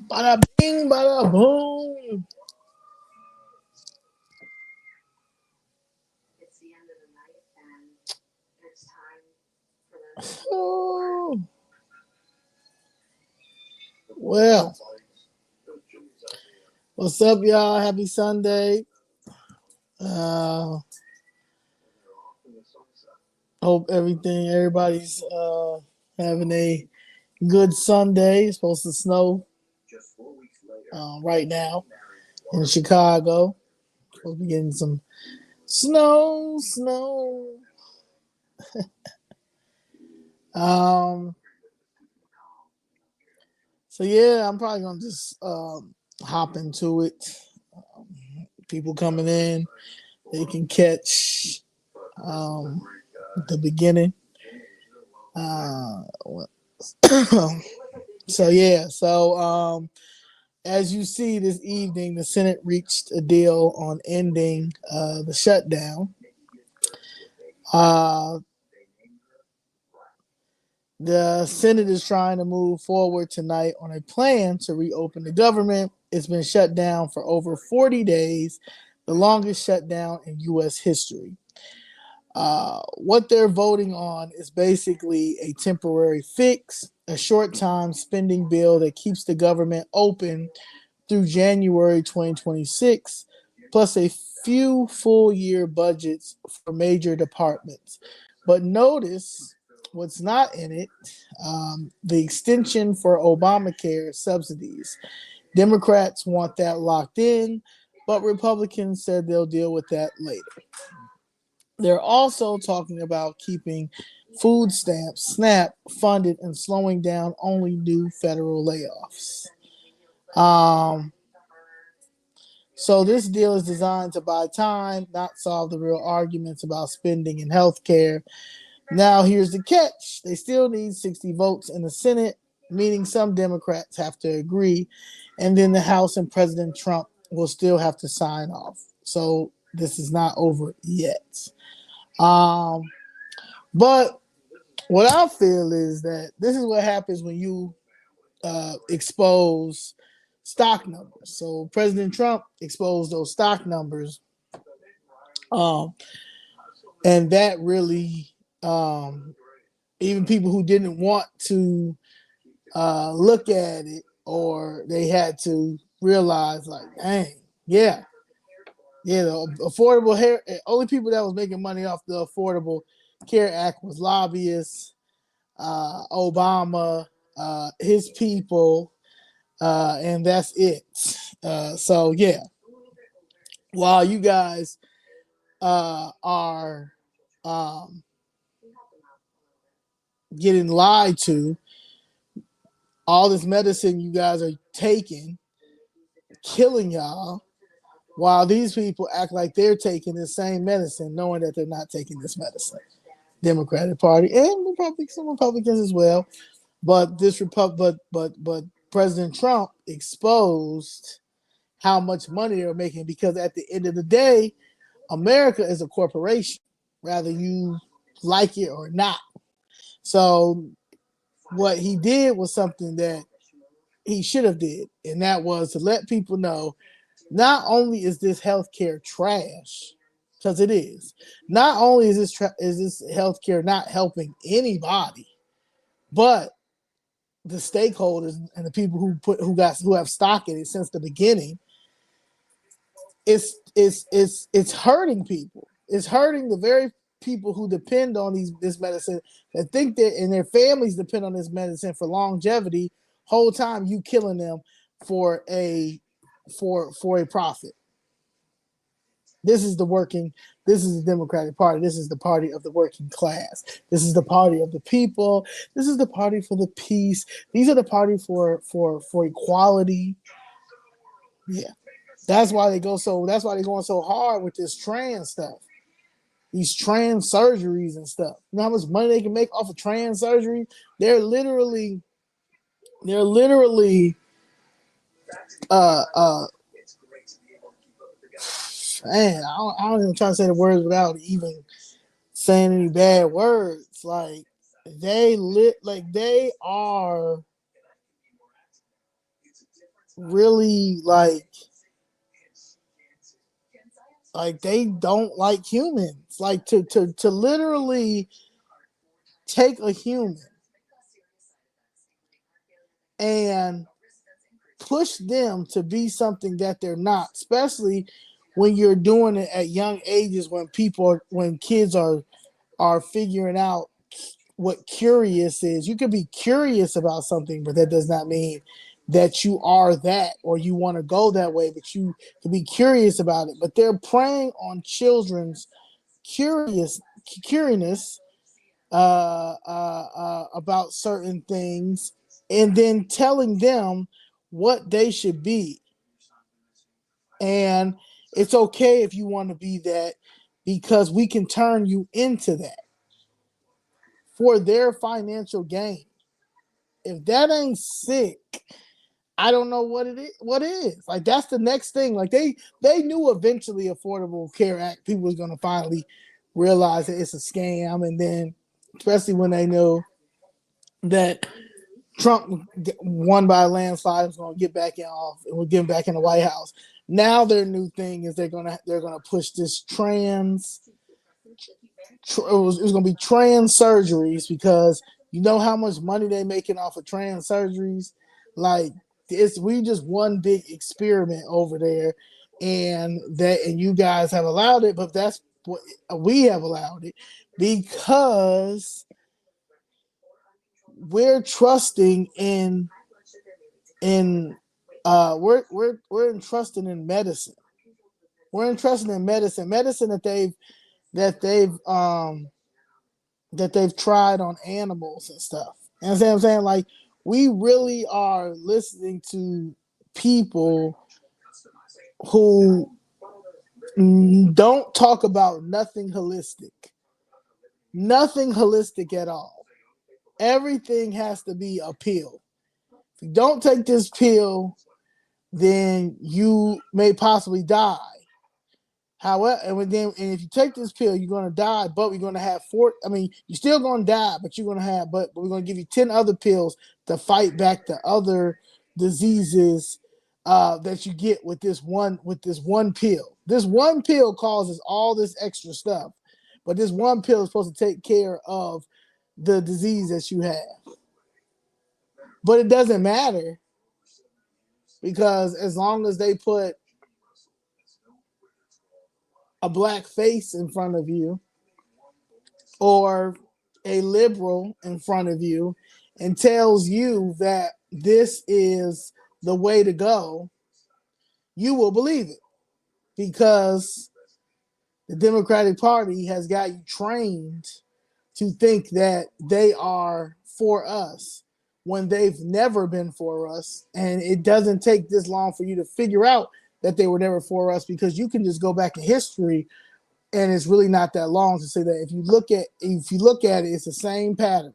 Bada bing, bada boom. Oh, well, what's up, y'all? Happy Sunday. Uh, hope everybody's having a good Sunday. It's supposed to snow right now in Chicago. Supposed to be getting some snow. Um, so yeah, I'm probably gonna just hop into it. People coming in, they can catch the beginning. Uh, so as you see this evening, the Senate reached a deal on ending the shutdown. Uh, the Senate is trying to move forward tonight on a plan to reopen the government. It's been shut down for over 40 days, the longest shutdown in U.S. history. What they're voting on is basically a temporary fix, a short time spending bill that keeps the government open through January 2026, plus a few full year budgets for major departments. But notice what's not in it, the extension for Obamacare subsidies. Democrats want that locked in, but Republicans said they'll deal with that later. They're also talking about keeping food stamps, SNAP, funded and slowing down only new federal layoffs. Um, so this deal is designed to buy time, not solve the real arguments about spending in healthcare. Now, here's the catch. They still need 60 votes in the Senate, meaning some Democrats have to agree, and then the House and President Trump will still have to sign off. So this is not over yet. Um, but what I feel is that this is what happens when you expose stock numbers. So President Trump exposed those stock numbers, um, and that really, even people who didn't want to look at it, or they had to realize, like, dang, yeah, the affordable hair. Only people that was making money off the Affordable Care Act was lobbyists, Obama, his people, and that's it. So yeah, while you guys are um, getting lied to, all this medicine you guys are taking, killing y'all, while these people act like they're taking the same medicine, knowing that they're not taking this medicine. Democratic Party and Republicans, some Republicans as well. But but President Trump exposed how much money they're making, because at the end of the day, America is a corporation, whether you like it or not. So what he did was something that he should have did, and that was to let people know, not only is this healthcare trash, because it is. Not only is this healthcare not helping anybody, but the stakeholders and the people who have stock in it since the beginning, it's hurting people. It's hurting the very people who depend on this medicine, that think that, and their families depend on this medicine for longevity. Whole time you killing them for a profit. This is the working. This is the Democratic Party. This is the party of the working class. This is the party of the people. This is the party for the peace. These are the party for equality. Yeah, that's why they go so. That's why they're going so hard with this trans stuff. These trans surgeries and stuff. You know how much money they can make off of trans surgery? They're literally, they're literally, uh, uh, man, I don't even try to say the words without even saying any bad words. Like they are really like they don't like humans. Like to literally take a human and push them to be something that they're not, especially when you're doing it at young ages when kids are figuring out what curious is. You can be curious about something, but that does not mean that you are that or you want to go that way, but you can be curious about it. But they're preying on children's curiousness about certain things and then telling them what they should be. And it's okay if you want to be that because we can turn you into that for their financial gain. If that ain't sick, I don't know what it is. What is like that's the next thing. Like they knew eventually Affordable Care Act people was gonna finally realize that it's a scam, and then especially when they knew that Trump won by a landslide was gonna get back in off and we're getting back in the White House. Now their new thing is they're gonna push this it was going to be trans surgeries because you know how much money they making off of trans surgeries. Like we just one big experiment over there, and you guys have allowed it, but that's what we have allowed it because we're trusting we're entrusting in medicine. We're entrusting in medicine that they've tried on animals and stuff. You know what I'm saying? Like we really are listening to people who don't talk about nothing holistic at all. Everything has to be a pill. If you don't take this pill, then you may possibly die. However, and if you take this pill, you're gonna die, but we're gonna have you're still gonna die, but you're gonna have, but we're gonna give you 10 other pills to fight back the other diseases that you get with this one pill. This one pill causes all this extra stuff, but this one pill is supposed to take care of the disease that you have. But it doesn't matter because as long as they put a black face in front of you or a liberal in front of you and tells you that this is the way to go, you will believe it because the Democratic Party has got you trained to think that they are for us when they've never been for us. And it doesn't take this long for you to figure out that they were never for us because you can just go back in history and it's really not that long to say that if you look at it, it's the same pattern.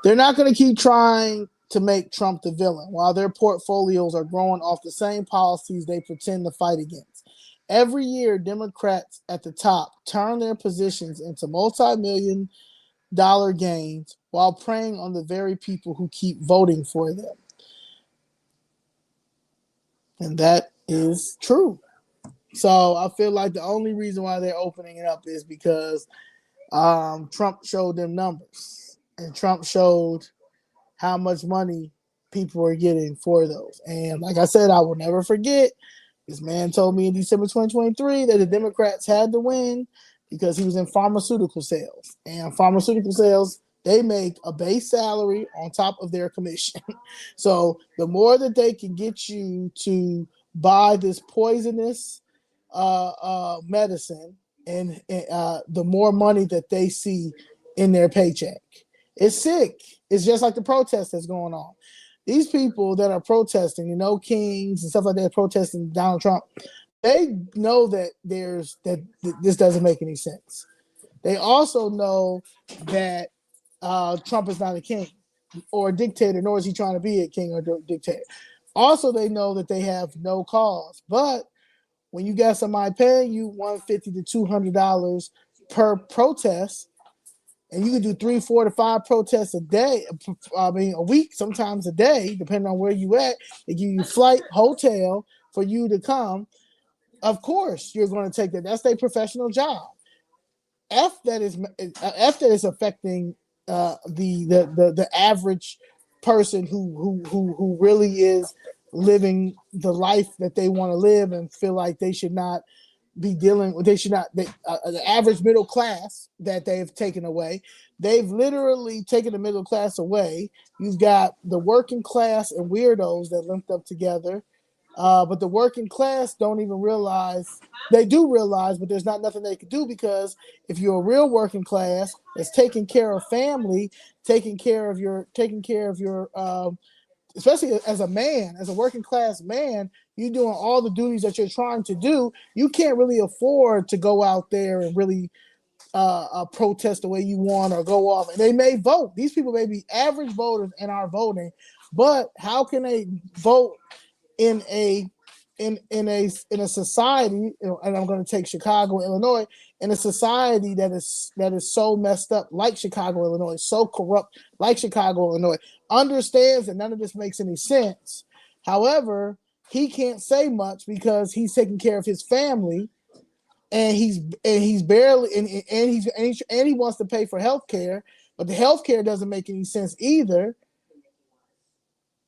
They're not going to keep trying to make Trump the villain while their portfolios are growing off the same policies they pretend to fight against. Every year, Democrats at the top turn their positions into multi-million-dollar gains while preying on the very people who keep voting for them. And that is true. So I feel like the only reason why they're opening it up is because Trump showed them numbers. And Trump showed how much money people are getting for those. And like I said, I will never forget, this man told me in December 2023 that the Democrats had to win because he was in pharmaceutical sales. And pharmaceutical sales, they make a base salary on top of their commission. So the more that they can get you to buy this poisonous medicine, and the more money that they see in their paycheck. It's sick. It's just like the protest that's going on. These people that are protesting, Kings and stuff like that, protesting Donald Trump, they know that this doesn't make any sense. They also know that Trump is not a king or a dictator, nor is he trying to be a king or a dictator. Also, they know that they have no cause. But when you got somebody paying you $150 to $200 per protest, and you can do 3, 4 to 5 protests a day. I mean, a week, sometimes a day, depending on where you at. They give you flight, hotel for you to come. Of course, you're going to take that. That's their professional job. F that is affecting the average person who really is living the life that they want to live and feel like they should not be dealing with. They should not. The average middle class that they've taken away. They've literally taken the middle class away. You've got the working class and weirdos that linked up together. But the working class don't even realize. They do realize, but there's not nothing they can do, because if you're a real working class that's taking care of family, taking care of your, especially as a man, as a working class man, you're doing all the duties that you're trying to do. You can't really afford to go out there and really protest the way you want or go off. And they may vote. These people may be average voters and are voting, but how can they vote in a society, and I'm going to take Chicago, Illinois, in a society that is so messed up like Chicago, Illinois, so corrupt like Chicago, Illinois, understands that none of this makes any sense. However, he can't say much because he's taking care of his family, and he wants to pay for health care, but the health care doesn't make any sense either.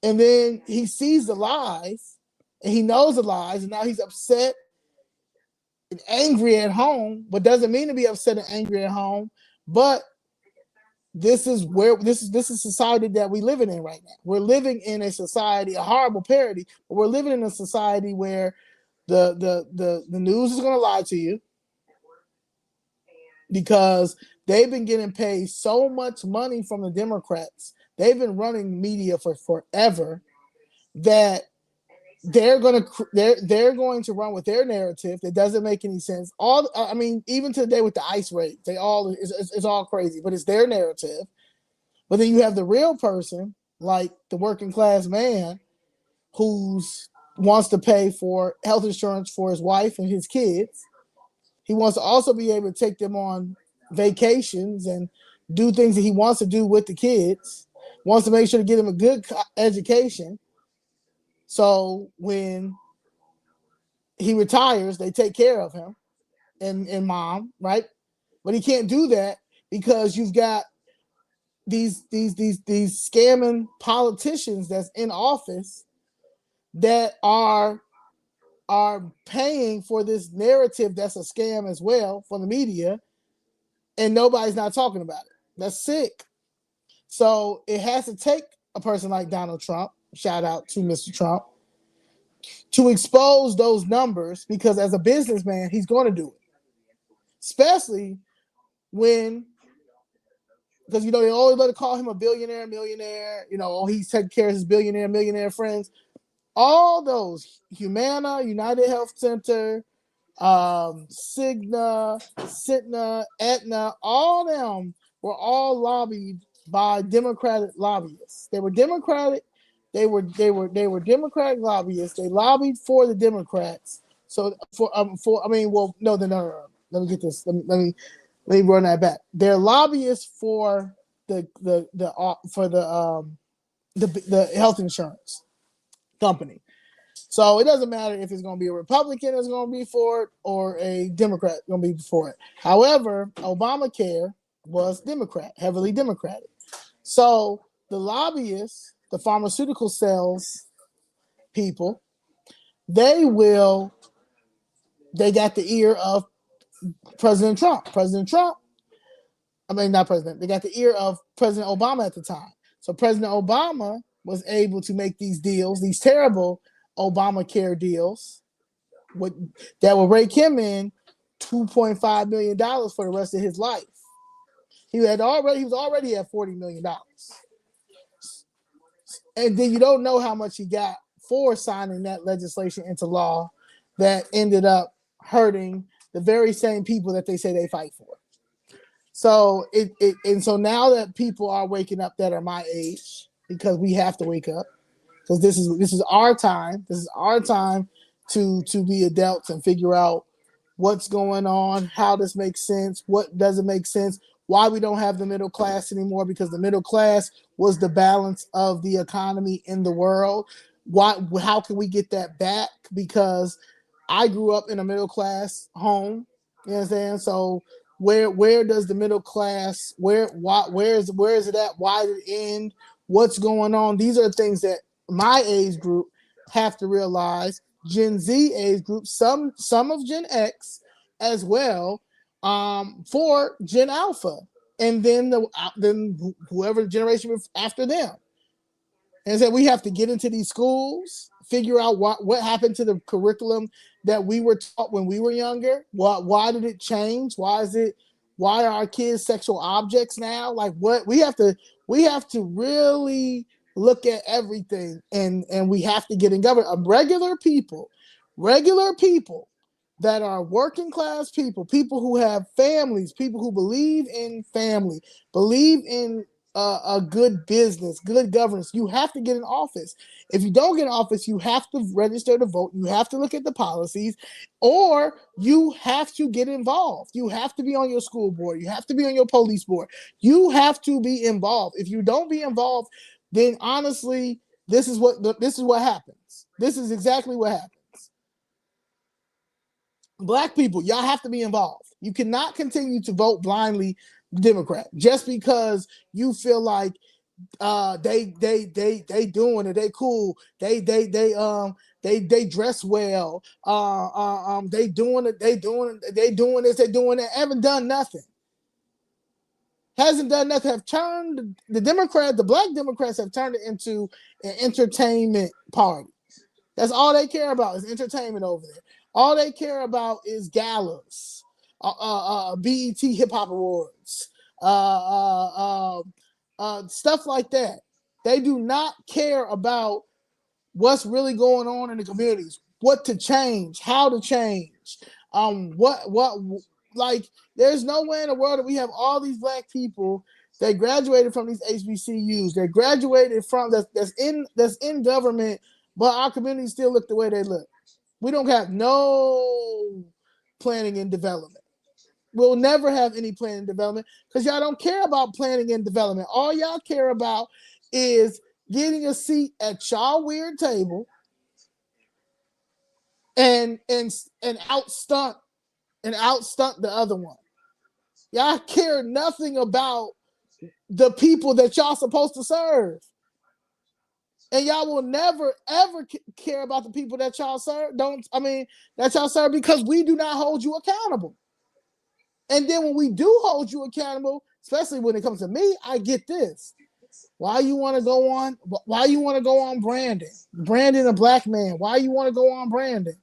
And then he sees the lies, and he knows the lies, and now he's upset and angry at home, but doesn't mean to be upset and angry at home. But this is society that we living in right now. We're living in a society, a horrible parody, but we're living in a society where the news is going to lie to you, because they've been getting paid so much money from the Democrats. They've been running media for forever, that they're going to run with their narrative that doesn't make any sense. Even today with the ICE raid, it's all crazy, but it's their narrative. But then you have the real person, like the working class man, who wants to pay for health insurance for his wife and his kids. He wants to also be able to take them on vacations and do things that he wants to do with the kids. Wants to make sure to give them a good education. So when he retires, they take care of him and mom, right? But he can't do that because you've got these scamming politicians that's in office that are paying for this narrative that's a scam as well for the media, and nobody's not talking about it. That's sick. So it has to take a person like Donald Trump, shout out to Mr. Trump, to expose those numbers, because as a businessman, he's going to do it. Especially because, they always love to call him a millionaire. He's taking care of his millionaire friends. All those, Humana, United Health Center, Cigna, Aetna, all them were all lobbied by Democratic lobbyists. They were Democratic lobbyists. They lobbied for the Democrats. So no. Let me get this. Let me run that back. They're lobbyists for the health insurance company. So it doesn't matter if it's going to be a Republican that's going to be for it or a Democrat going to be for it. However, Obamacare was Democrat, heavily Democratic. So the lobbyists, the pharmaceutical sales people, they got the ear of President Trump. They got the ear of President Obama at the time. So President Obama was able to make these deals, these terrible Obamacare deals, that will rake him in $2.5 million for the rest of his life. He was already at $40 million. And then you don't know how much he got for signing that legislation into law that ended up hurting the very same people that they say they fight for. So so now that people are waking up that are my age, because we have to wake up, because this is our time. This is our time to be adults and figure out what's going on, how this makes sense, what doesn't make sense, why we don't have the middle class anymore, because the middle class was the balance of the economy in the world. How can we get that back? Because I grew up in a middle class home. You know what I'm saying? So where does the middle class, where is it at? Why did it end? What's going on? These are things that my age group have to realize. Gen Z age group, some of Gen X as well, for Gen Alpha, and then whoever generation after them. And so we have to get into these schools, figure out what happened to the curriculum that we were taught when we were younger. Why did it change? Why are our kids sexual objects now? Like, what we have to really look at everything, and we have to get in government. Regular people that are working class people who have families, people who believe in family, believe in a good business, good governance. You have to get in office. If you don't get in office, you have to register to vote. You have to look at the policies, or you have to get involved. You have to be on your school board. You have to be on your police board. You have to be involved. If you don't be involved, then honestly, this is what happens. This is exactly what happens. Black people, y'all have to be involved. You cannot continue to vote blindly Democrat just because you feel like they doing it, they cool, they dress well, they doing it, they doing this, they doing that, haven't done nothing. Hasn't done nothing. Have turned the black Democrats have turned it into an entertainment party. That's all they care about is entertainment over there. All they care about is galas, BET Hip Hop Awards, stuff like that. They do not care about what's really going on in the communities, what to change, how to change. Like, there's no way in the world that we have all these black people that graduated from these HBCUs, that graduated from that's in government, but our communities still look the way they look. We don't have no planning and development. We'll never have any planning and development because y'all don't care about planning and development. All y'all care about is getting a seat at y'all weird table and outstunt the other one. Y'all care nothing about the people that y'all supposed to serve. And y'all will never, ever care about the people that y'all serve. That y'all serve, because we do not hold you accountable. And then when we do hold you accountable, especially when it comes to me, I get this. Why you want to go on Brandon? Brandon, a black man. Why you want to go on Brandon?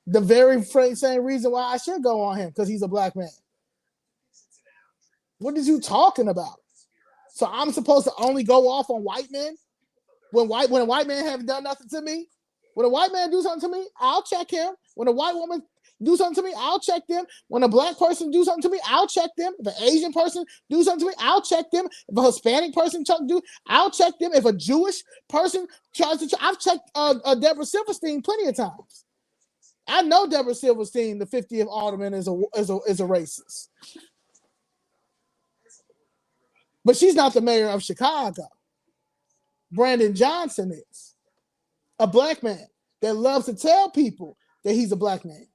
The very same reason why I should go on him, because he's a black man. What is you talking about? So I'm supposed to only go off on white men? When a white man haven't done nothing to me? When a white man do something to me, I'll check him. When a white woman do something to me, I'll check them. When a black person do something to me, I'll check them. If an Asian person do something to me, I'll check them. If a Hispanic person I'll check them. If a Jewish person tries to, I've checked Deborah Silverstein plenty of times. I know Deborah Silverstein, the 50th alderman, is a racist, but she's not the mayor of Chicago. Brandon Johnson is a black man that loves to tell people that he's a black man.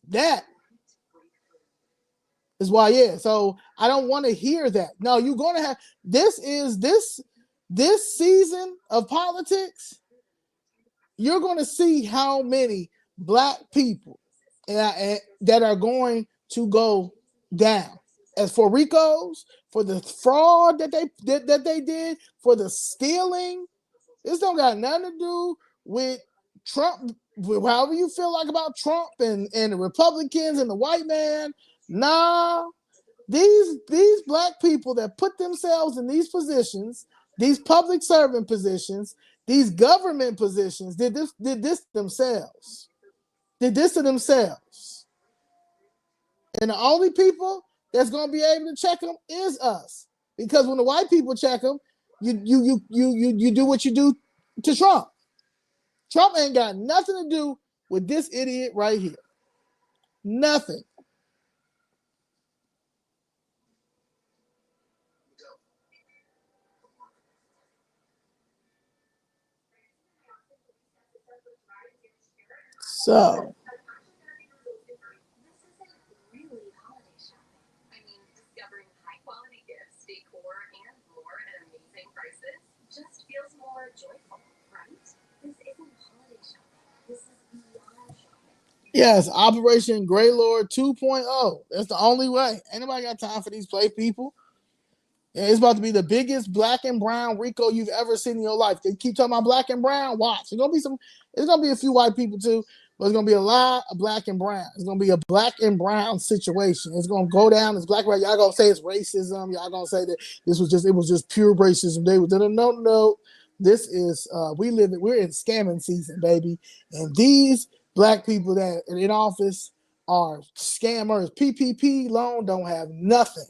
That is why, yeah. So I don't want to hear that. No, you're going to have this season of politics. You're going to see how many black people that are going to go down. As for Ricos, for the fraud that they did, for the stealing, this don't got nothing to do with Trump. However you feel like about Trump and the Republicans and the white man, nah. These black people that put themselves in these positions, these public servant positions, these government positions, did this themselves. Did this to themselves. And the only people that's going to be able to check them is us. Because when the white people check them, you do what you do to Trump. Trump ain't got nothing to do with this idiot right here. Nothing. So, yes, Operation Greylord 2.0. That's the only way. Ain't nobody got time for these play people. Yeah, it's about to be the biggest black and brown Rico you've ever seen in your life. They keep talking about black and brown. Watch. It's gonna be a few white people too, but it's gonna be a lot of black and brown. It's gonna be a black and brown situation. It's gonna go down as black and brown. Y'all gonna say it's racism. Y'all gonna say that it was just pure racism. They was no. This is we're in scamming season, baby. And these black people that are in office are scammers. PPP loan don't have nothing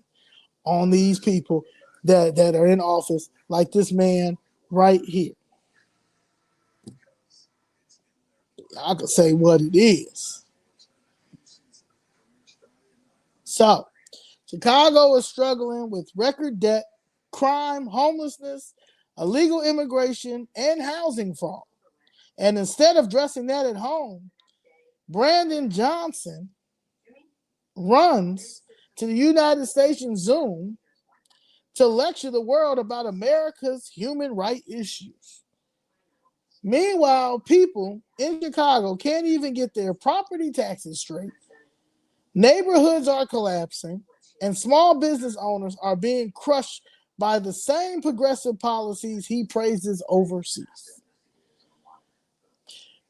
on these people that are in office, like this man right here. I could say what it is. So, Chicago is struggling with record debt, crime, homelessness, illegal immigration, and housing fraud. And instead of addressing that at home, Brandon Johnson runs to the United States Zoom to lecture the world about America's human rights issues. Meanwhile, people in Chicago can't even get their property taxes straight. Neighborhoods are collapsing, and small business owners are being crushed by the same progressive policies he praises overseas.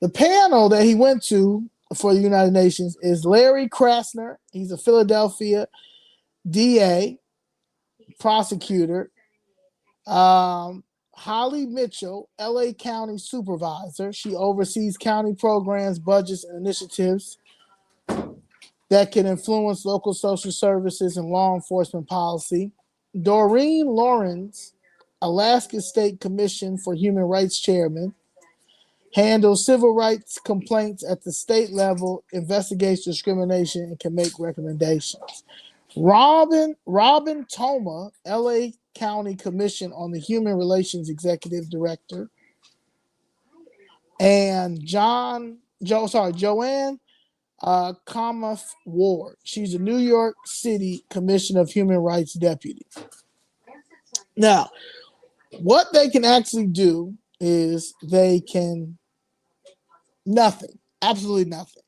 The panel that he went to for the United Nations is Larry Krasner. He's a Philadelphia DA, prosecutor. Holly Mitchell, LA County Supervisor. She oversees county programs, budgets, and initiatives that can influence local social services and law enforcement policy. Doreen Lawrence, Alaska State Commission for Human Rights Chairman, handles civil rights complaints at the state level, investigates discrimination, and can make recommendations. Robin Toma, LA County Commission on the Human Relations Executive Director, and Joanne Kamath Ward. She's a New York City Commission of Human Rights Deputy. Now, what they can actually do is they can nothing, absolutely nothing.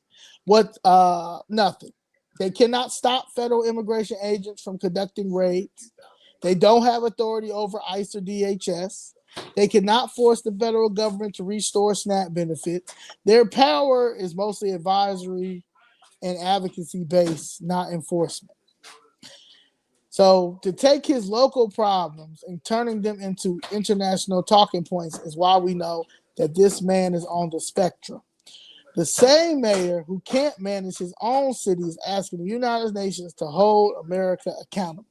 Nothing. They cannot stop federal immigration agents from conducting raids. They don't have authority over ICE or DHS. They cannot force the federal government to restore SNAP benefits. Their power is mostly advisory and advocacy based, not enforcement. So to take his local problems and turning them into international talking points is why we know that this man is on the spectrum. The same mayor who can't manage his own city is asking the United Nations to hold America accountable.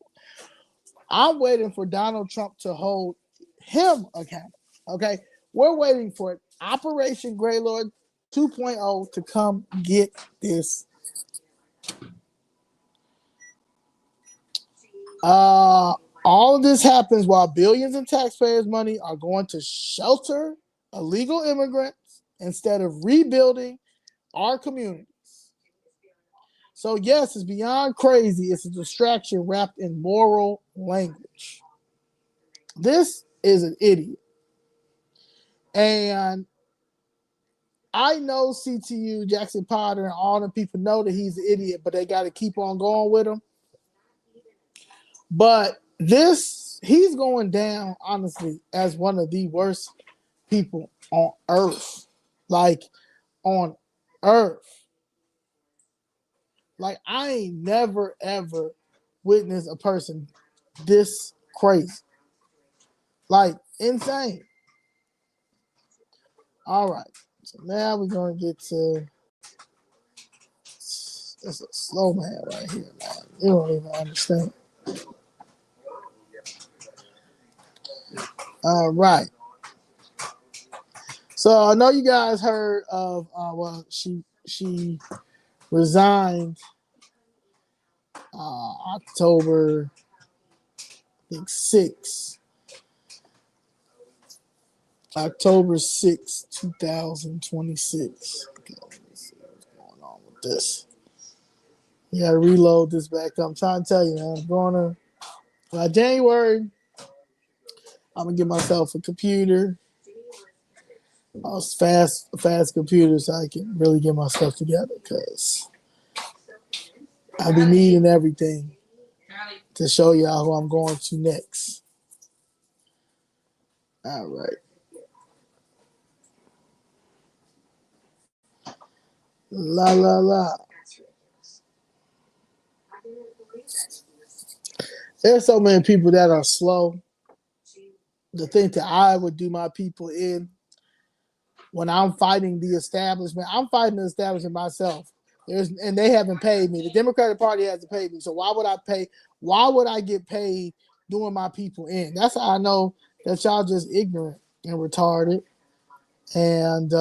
I'm waiting for Donald Trump to hold him accountable. Okay, we're waiting for Operation Greylord 2.0 to come get this. All of this happens while billions in taxpayers' money are going to shelter illegal immigrants instead of rebuilding our communities. So yes, it's beyond crazy. It's a distraction wrapped in moral language. This is an idiot. And I know CTU, Jackson Potter, and all the people know that he's an idiot, but they got to keep on going with him. But he's going down, honestly, as one of the worst people on earth. Like, on earth. Like, I ain't never, ever witnessed a person this crazy. Like, insane. All right. So now we're going to get to... That's a slow man right here, man. You don't even understand. All right. So I know you guys heard of she resigned October, I think 6th. October 6th, 2026. Okay, let's see what's going on with this. You gotta reload this back up. I'm trying to tell you, man. I'm going to, by January, I'm gonna get myself a computer, a fast computer, so I can really get my stuff together. Cause I'll be needing everything to show y'all who I'm going to next. All right. La la la. There's so many people that are slow to think that I would do my people in when I'm fighting the establishment. I'm fighting the establishment myself. And they haven't paid me. The Democratic Party hasn't paid me. So why would I pay? Why would I get paid doing my people in? That's how I know that y'all just ignorant and retarded. And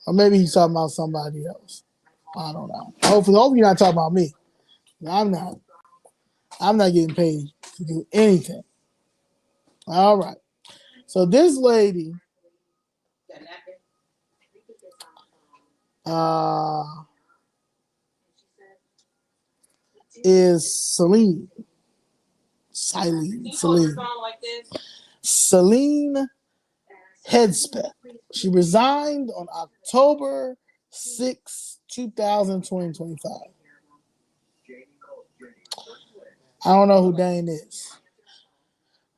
or maybe he's talking about somebody else. I don't know. Hopefully you're not talking about me. I'm not. I'm not getting paid to do anything. All right. So this lady is Celine Hedspeth. She resigned on October 6, 2025. I don't know who Dane is.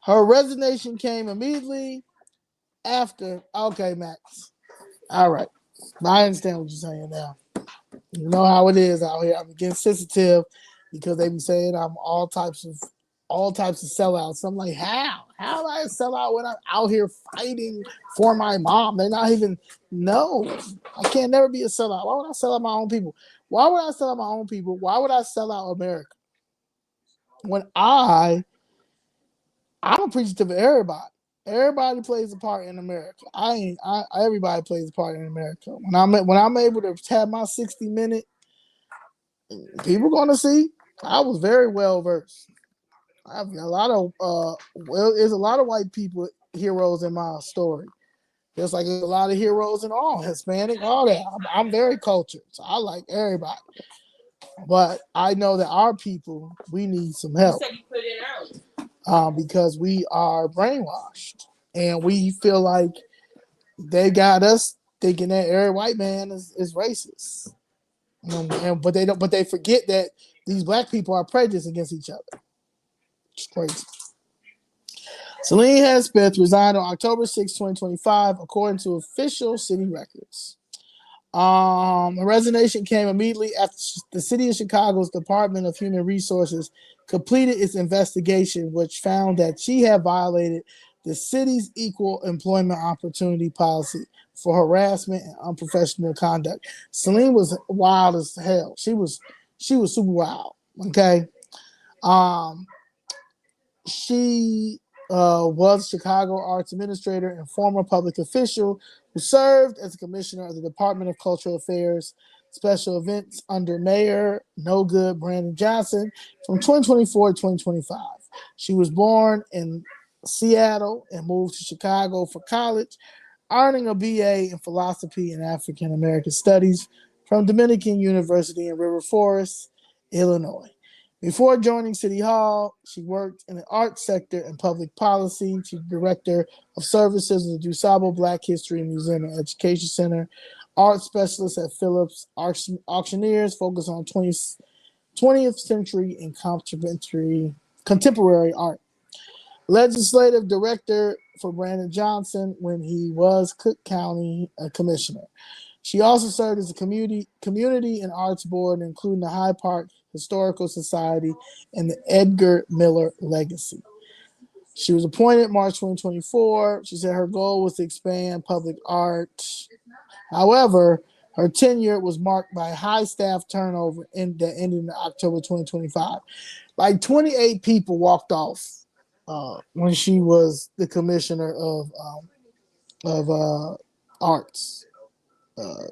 Her resignation came immediately after. Okay, Max. All right. I understand what you're saying now. You know how it is out here. I'm getting sensitive because they be saying I'm all types of sellouts. I'm like, how? How do I sell out when I'm out here fighting for my mom? They're not even no. I can't never be a sellout. Why would I sell out my own people? Why would I sell out my own people? Why would I sell out America? When I'm appreciative of everybody. Everybody plays a part in America. Everybody plays a part in America. When I'm able to have my 60-minute, people gonna see. I was very well versed. I have a lot of there's a lot of white people heroes in my story. There's like a lot of heroes in all Hispanic, all that. I'm very cultured, so I like everybody. But I know that our people, we need some help. You said you put it early. Because we are brainwashed and we feel like they got us thinking that every white man is racist. But they forget that these black people are prejudiced against each other. It's crazy. Celine Hedspeth resigned on October 6, 2025, according to official city records. The resignation came immediately after the city of Chicago's Department of Human Resources completed its investigation, which found that she had violated the city's equal employment opportunity policy for harassment and unprofessional conduct. Celine was wild as hell. She was super wild. Okay. She was Chicago arts administrator and former public official who served as a commissioner of the Department of Cultural Affairs special events under Mayor No Good Brandon Johnson from 2024 to 2025. She was born in Seattle and moved to Chicago for college, earning a BA in philosophy and African American studies from Dominican University in River Forest, Illinois. Before joining City Hall, she worked in the arts sector and public policy. She's director of services at the DuSable Black History Museum and Education Center, art specialist at Phillips Auctioneers, focused on 20th century and contemporary art. Legislative director for Brandon Johnson when he was Cook County commissioner. She also served as a community and arts board, including the Hyde Park Historical Society and the Edgar Miller Legacy. She was appointed March 2024. She said her goal was to expand public art. However, her tenure was marked by high staff turnover that ended in October 2025. Like 28 people walked off when she was the commissioner of arts. But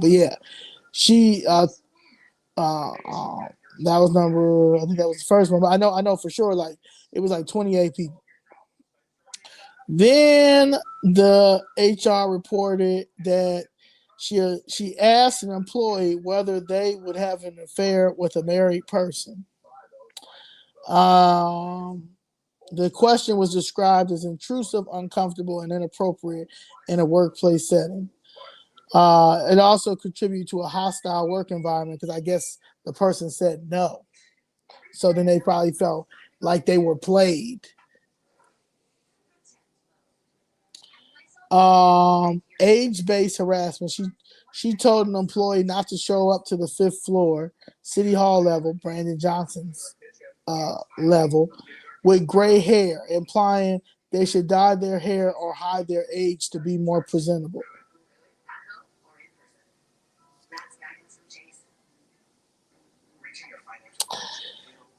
yeah, she That was I think that was the first one, but I know for sure, like, it was like 28 people. Then the HR reported that she asked an employee whether they would have an affair with a married person. Um, the question was described as intrusive, uncomfortable, and inappropriate in a workplace setting. It also contributed to a hostile work environment because I guess the person said no. So then they probably felt like they were played. Age-based harassment. She told an employee not to show up to the fifth floor, City Hall level, Brandon Johnson's level, with gray hair, implying they should dye their hair or hide their age to be more presentable.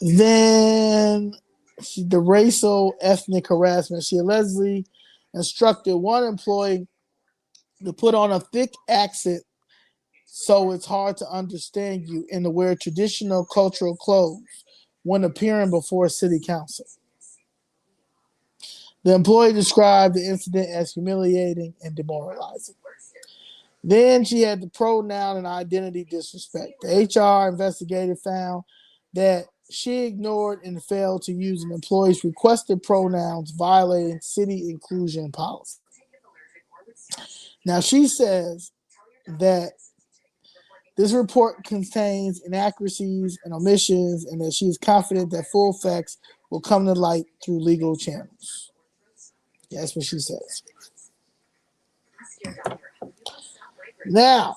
Then the racial ethnic harassment. She allegedly instructed one employee to put on a thick accent so it's hard to understand you and to wear traditional cultural clothes when appearing before city council. The employee described the incident as humiliating and demoralizing. Then she had the pronoun and identity disrespect. The HR investigator found that she ignored and failed to use an employee's requested pronouns, violating city inclusion policy. Now, she says that this report contains inaccuracies and omissions, and that she is confident that full facts will come to light through legal channels. That's what she says. Now,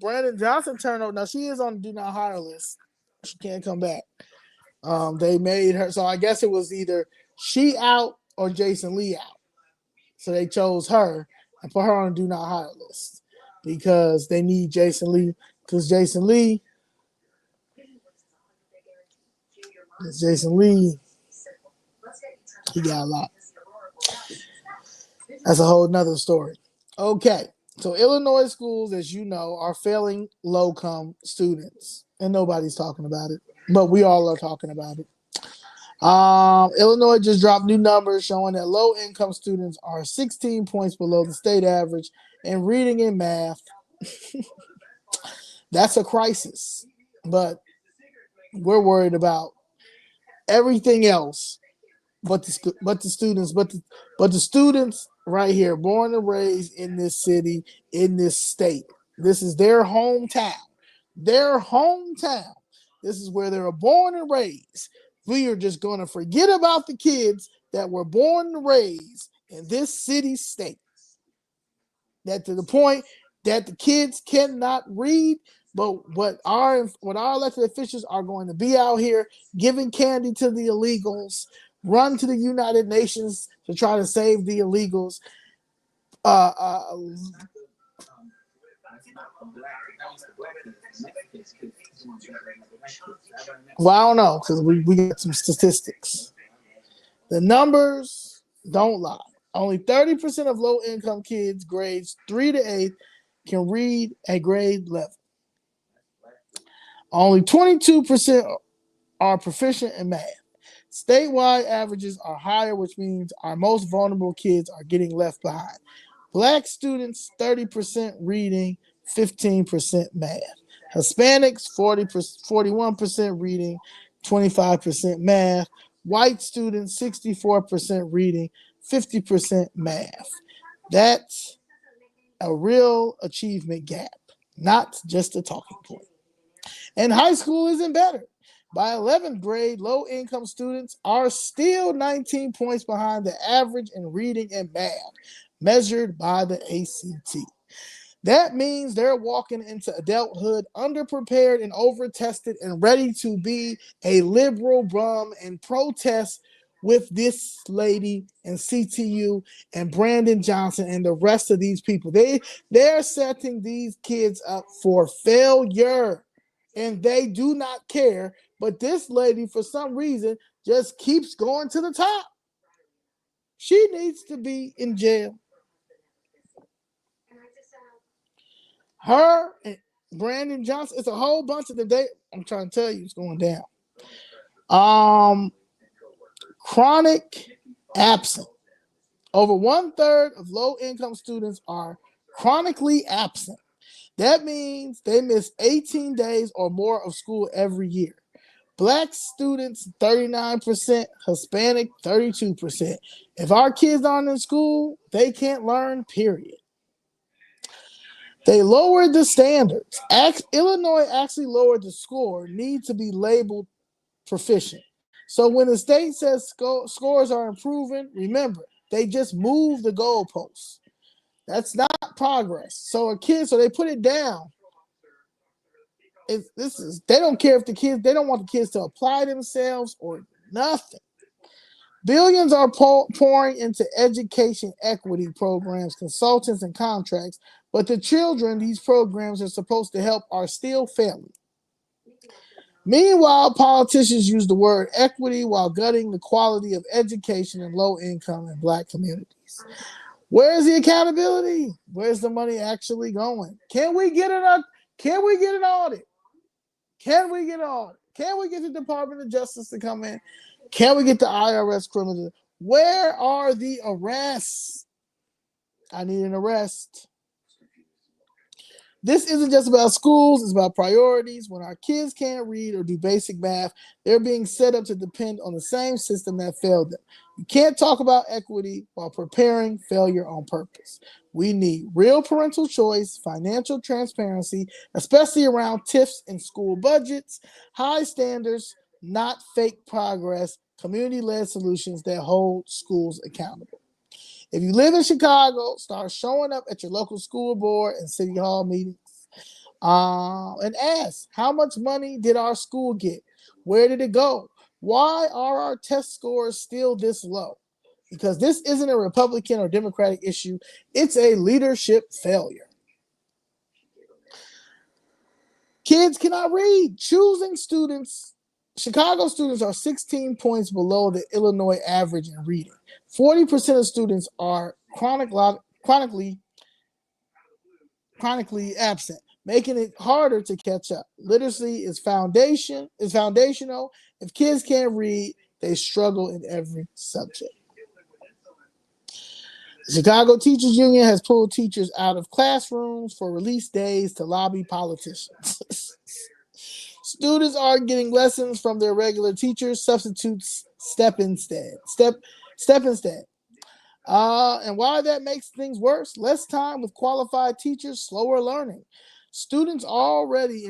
Brandon Johnson turned over. Now she is on the do not hire list. She can't come back. They made her, so I guess it was either she out or Jason Lee out. So they chose her and put her on the do not hire list because they need Jason Lee. Because Jason Lee, he got a lot. That's a whole nother story. Okay, so Illinois schools, as you know, are failing low-income students, and nobody's talking about it, but we all are talking about it. Illinois just dropped new numbers showing that low-income students are 16 points below the state average in reading and math. That's a crisis, but we're worried about everything else but the students right here, born and raised in this city, in this state. This is their hometown. This is where they were born and raised. We are just going to forget about the kids that were born and raised in this city state. That to the point that the kids cannot read, but what our elected officials are going to be out here giving candy to the illegals, run to the United Nations to try to save the illegals. Well, I don't know, because we got some statistics. The numbers don't lie. Only 30% of low-income kids grades 3 to 8 can read at grade level. Only 22% are proficient in math. Statewide averages are higher, which means our most vulnerable kids are getting left behind. Black students, 30% reading, 15% math. Hispanics, 41% reading, 25% math. White students, 64% reading, 50% math. That's a real achievement gap, not just a talking point. And high school isn't better. By 11th grade, low-income students are still 19 points behind the average in reading and math, measured by the ACT. That means they're walking into adulthood underprepared and over-tested and ready to be a liberal bum and protest with this lady and CTU and Brandon Johnson and the rest of these people. They're setting these kids up for failure, and they do not care. But this lady, for some reason, just keeps going to the top. She needs to be in jail. Her and Brandon Johnson, it's a whole bunch of them. I'm trying to tell you, it's going down. Chronic absent. Over 1/3 of low-income students are chronically absent. That means they miss 18 days or more of school every year. Black students, 39%, Hispanic, 32%. If our kids aren't in school, they can't learn, period. They lowered the standards. Illinois actually lowered the score, need to be labeled proficient. So when the state says scores are improving, remember, they just moved the goalposts. That's not progress. So they put it down. They don't care if they don't want the kids to apply themselves or nothing. Billions are pouring into education equity programs, consultants, and contracts, but the children these programs are supposed to help are still failing. Meanwhile, politicians use the word equity while gutting the quality of education in low-income and Black communities. Where's the accountability? Where's the money actually going? Can we get an audit? Can we get an audit? Can we get the Department of Justice to come in? Can we get the IRS criminals? Where are the arrests? I need an arrest. This isn't just about schools, it's about priorities. When our kids can't read or do basic math, they're being set up to depend on the same system that failed them. You can't talk about equity while preparing failure on purpose. We need real parental choice, financial transparency, especially around TIFs and school budgets, high standards, not fake progress, community-led solutions that hold schools accountable. If you live in Chicago, start showing up at your local school board and city hall meetings and ask, how much money did our school get? Where did it go? Why are our test scores still this low? Because this isn't a Republican or Democratic issue. It's a leadership failure. Kids cannot read. Chicago students are 16 points below the Illinois average in reading. 40% of students are chronically absent, making it harder to catch up. Literacy is foundational. If kids can't read, they struggle in every subject. The Chicago Teachers Union has pulled teachers out of classrooms for release days to lobby politicians. Students are getting lessons from their regular teachers. Substitutes step instead. And why that makes things worse? Less time with qualified teachers, slower learning. Students already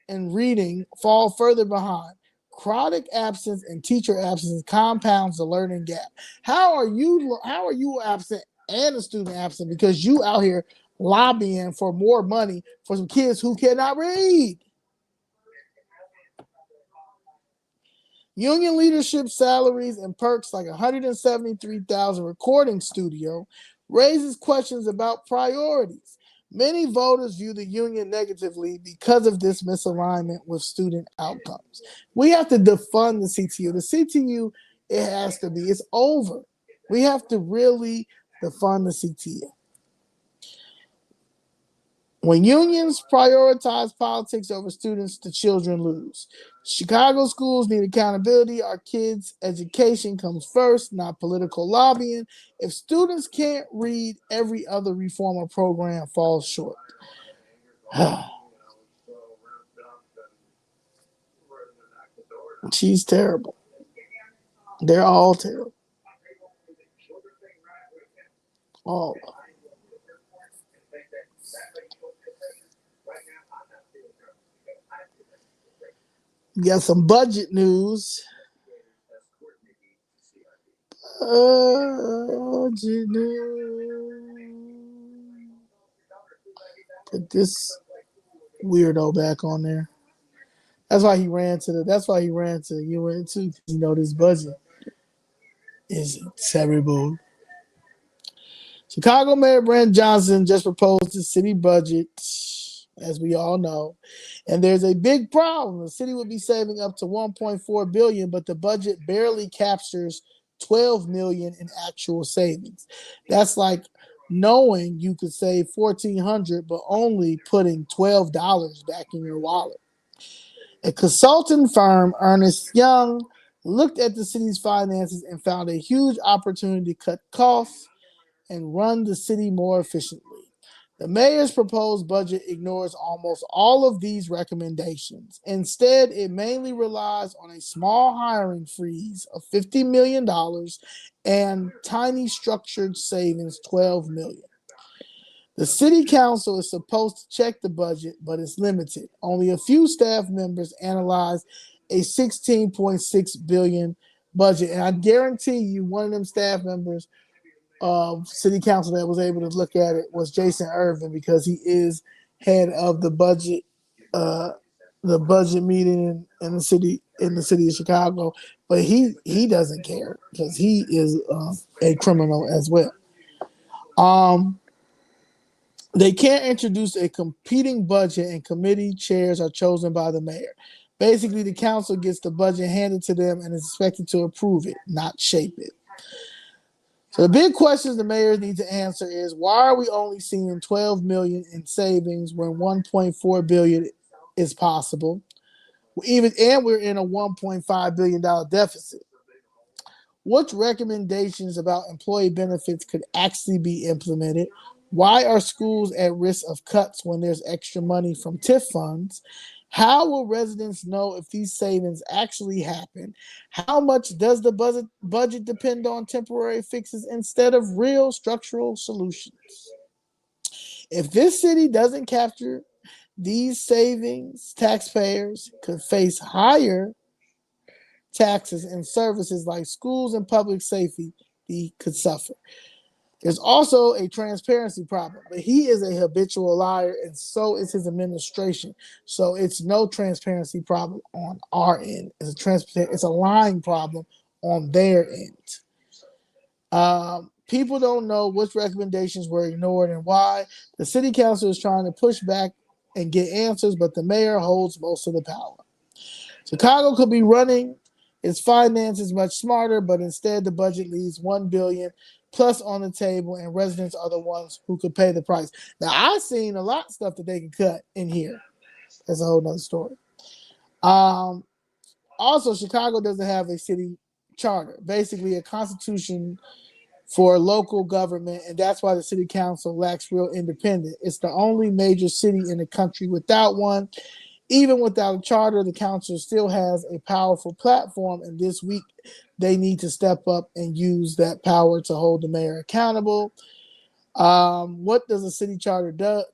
in reading fall further behind. Chronic absence and teacher absence compounds the learning gap. How are you absent and a student absent because you out here lobbying for more money for some kids who cannot read? Union leadership salaries and perks like $173,000 recording studio raises questions about priorities. Many voters view the union negatively because of this misalignment with student outcomes. We have to defund the CTU. The CTU, it's over. We have to really defund the CTU. When unions prioritize politics over students, the children lose. Chicago schools need accountability. Our kids' education comes first, not political lobbying. If students can't read, every other reform or program falls short. She's terrible. They're all terrible. All of them. We got some budget news. Budget news. Put this weirdo back on there. That's why he ran to UN too. You know this budget is terrible. Chicago Mayor Brent Johnson just proposed the city budget, as we all know, and there's a big problem. The city would be saving up to $1.4 billion, but the budget barely captures $12 million in actual savings. That's like knowing you could save $1,400 but only putting $12 back in your wallet. A consulting firm, Ernst Young, looked at the city's finances and found a huge opportunity to cut costs and run the city more efficiently. The mayor's proposed budget ignores almost all of these recommendations. Instead, it mainly relies on a small hiring freeze of $50 million and tiny structured savings, $12 million. The city council is supposed to check the budget, but it's limited. Only a few staff members analyzed a $16.6 billion budget, and I guarantee you one of them staff members of city council that was able to look at it was Jason Irvin, because he is head of the budget meeting in the city of Chicago. But he doesn't care because he is a criminal as well. They can't introduce a competing budget, and committee chairs are chosen by the mayor. Basically, the council gets the budget handed to them and is expected to approve it, not shape it. So the big questions the mayors need to answer is, why are we only seeing $12 million in savings when $1.4 billion is possible? And we're in a $1.5 billion deficit. What recommendations about employee benefits could actually be implemented? Why are schools at risk of cuts when there's extra money from TIF funds? How will residents know if these savings actually happen? How much does the budget depend on temporary fixes instead of real structural solutions? If this city doesn't capture these savings, taxpayers could face higher taxes, and services like schools and public safety could suffer. There's also a transparency problem, but he is a habitual liar, and so is his administration. So it's no transparency problem on our end. It's a lying problem on their end. People don't know which recommendations were ignored and why. The city council is trying to push back and get answers, but the mayor holds most of the power. Chicago could be running its finances much smarter, but instead the budget leaves $1 billion plus on the table, and residents are the ones who could pay the price. Now, I've seen a lot of stuff that they can cut in here. That's a whole nother story. Also, Chicago doesn't have a city charter, basically a constitution for local government, and that's why the city council lacks real independence. It's the only major city in the country without one. Even without a charter, the council still has a powerful platform, and this week they need to step up and use that power to hold the mayor accountable. What does a city charter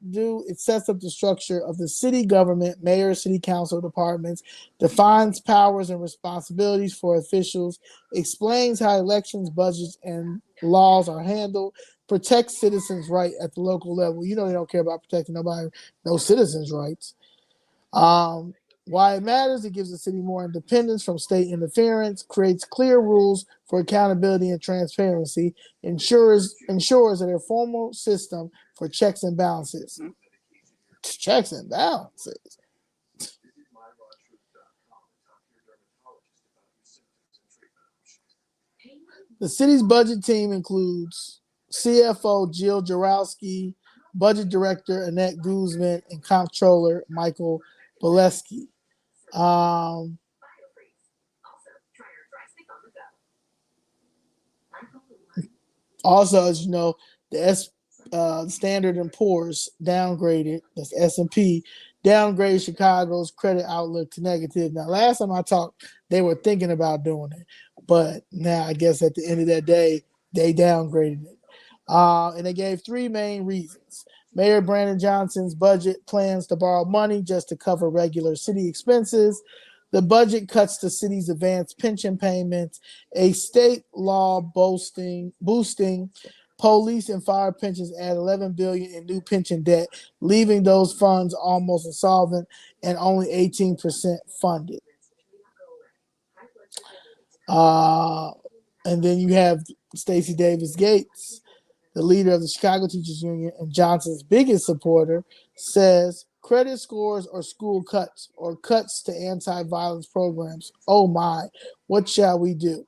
do? It sets up the structure of the city government, mayor, city council departments, defines powers and responsibilities for officials, explains how elections, budgets, and laws are handled, protects citizens' rights at the local level. You know they don't care about protecting no citizens' rights. Why it matters: it gives the city more independence from state interference, creates clear rules for accountability and transparency, ensures that a formal system for checks and balances. Checks and balances. The city's budget team includes CFO Jill Jarowski, Budget Director Annette Guzman, and Comptroller Michael Bolesky. Also, as you know, the Standard & Poor's downgraded, that's S&P, downgraded Chicago's credit outlook to negative. Now, last time I talked, they were thinking about doing it, but now I guess at the end of that day, they downgraded it. And they gave three main reasons. Mayor Brandon Johnson's budget plans to borrow money just to cover regular city expenses. The budget cuts the city's advanced pension payments, a state law boosting police and fire pensions add $11 billion in new pension debt, leaving those funds almost insolvent and only 18% funded. And then you have Stacey Davis Gates, the leader of the Chicago Teachers Union and Johnson's biggest supporter, says credit scores or school cuts or cuts to anti-violence programs. Oh my, what shall we do?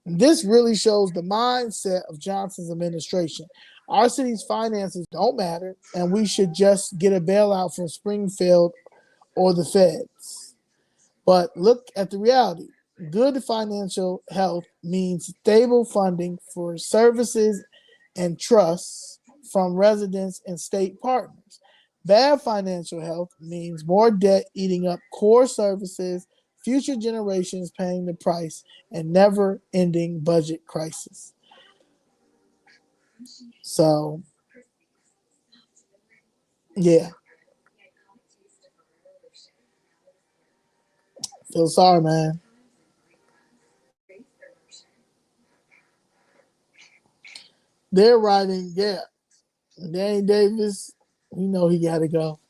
And this really shows the mindset of Johnson's administration. Our city's finances don't matter, and we should just get a bailout from Springfield or the feds. But look at the reality. Good financial health means stable funding for services and trusts from residents and state partners. Bad financial health means more debt eating up core services, future generations paying the price, and never ending budget crisis. So, yeah, feel sorry, man. They're writing, yeah, Danny Davis, you know he got to go.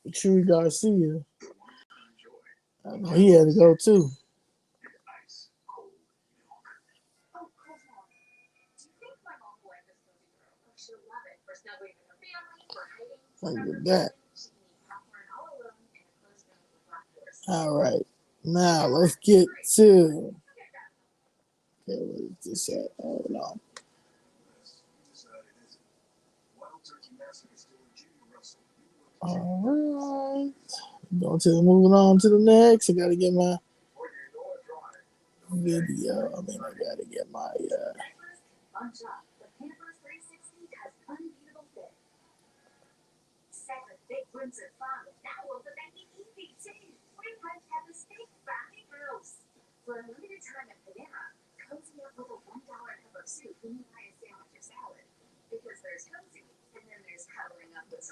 Chuy García, I know he had to go too. Look at that. All right. Now let's get to. Okay, what is this at? Hold on. All right. Moving on to the next. I gotta get my video. I mean, I gotta get my.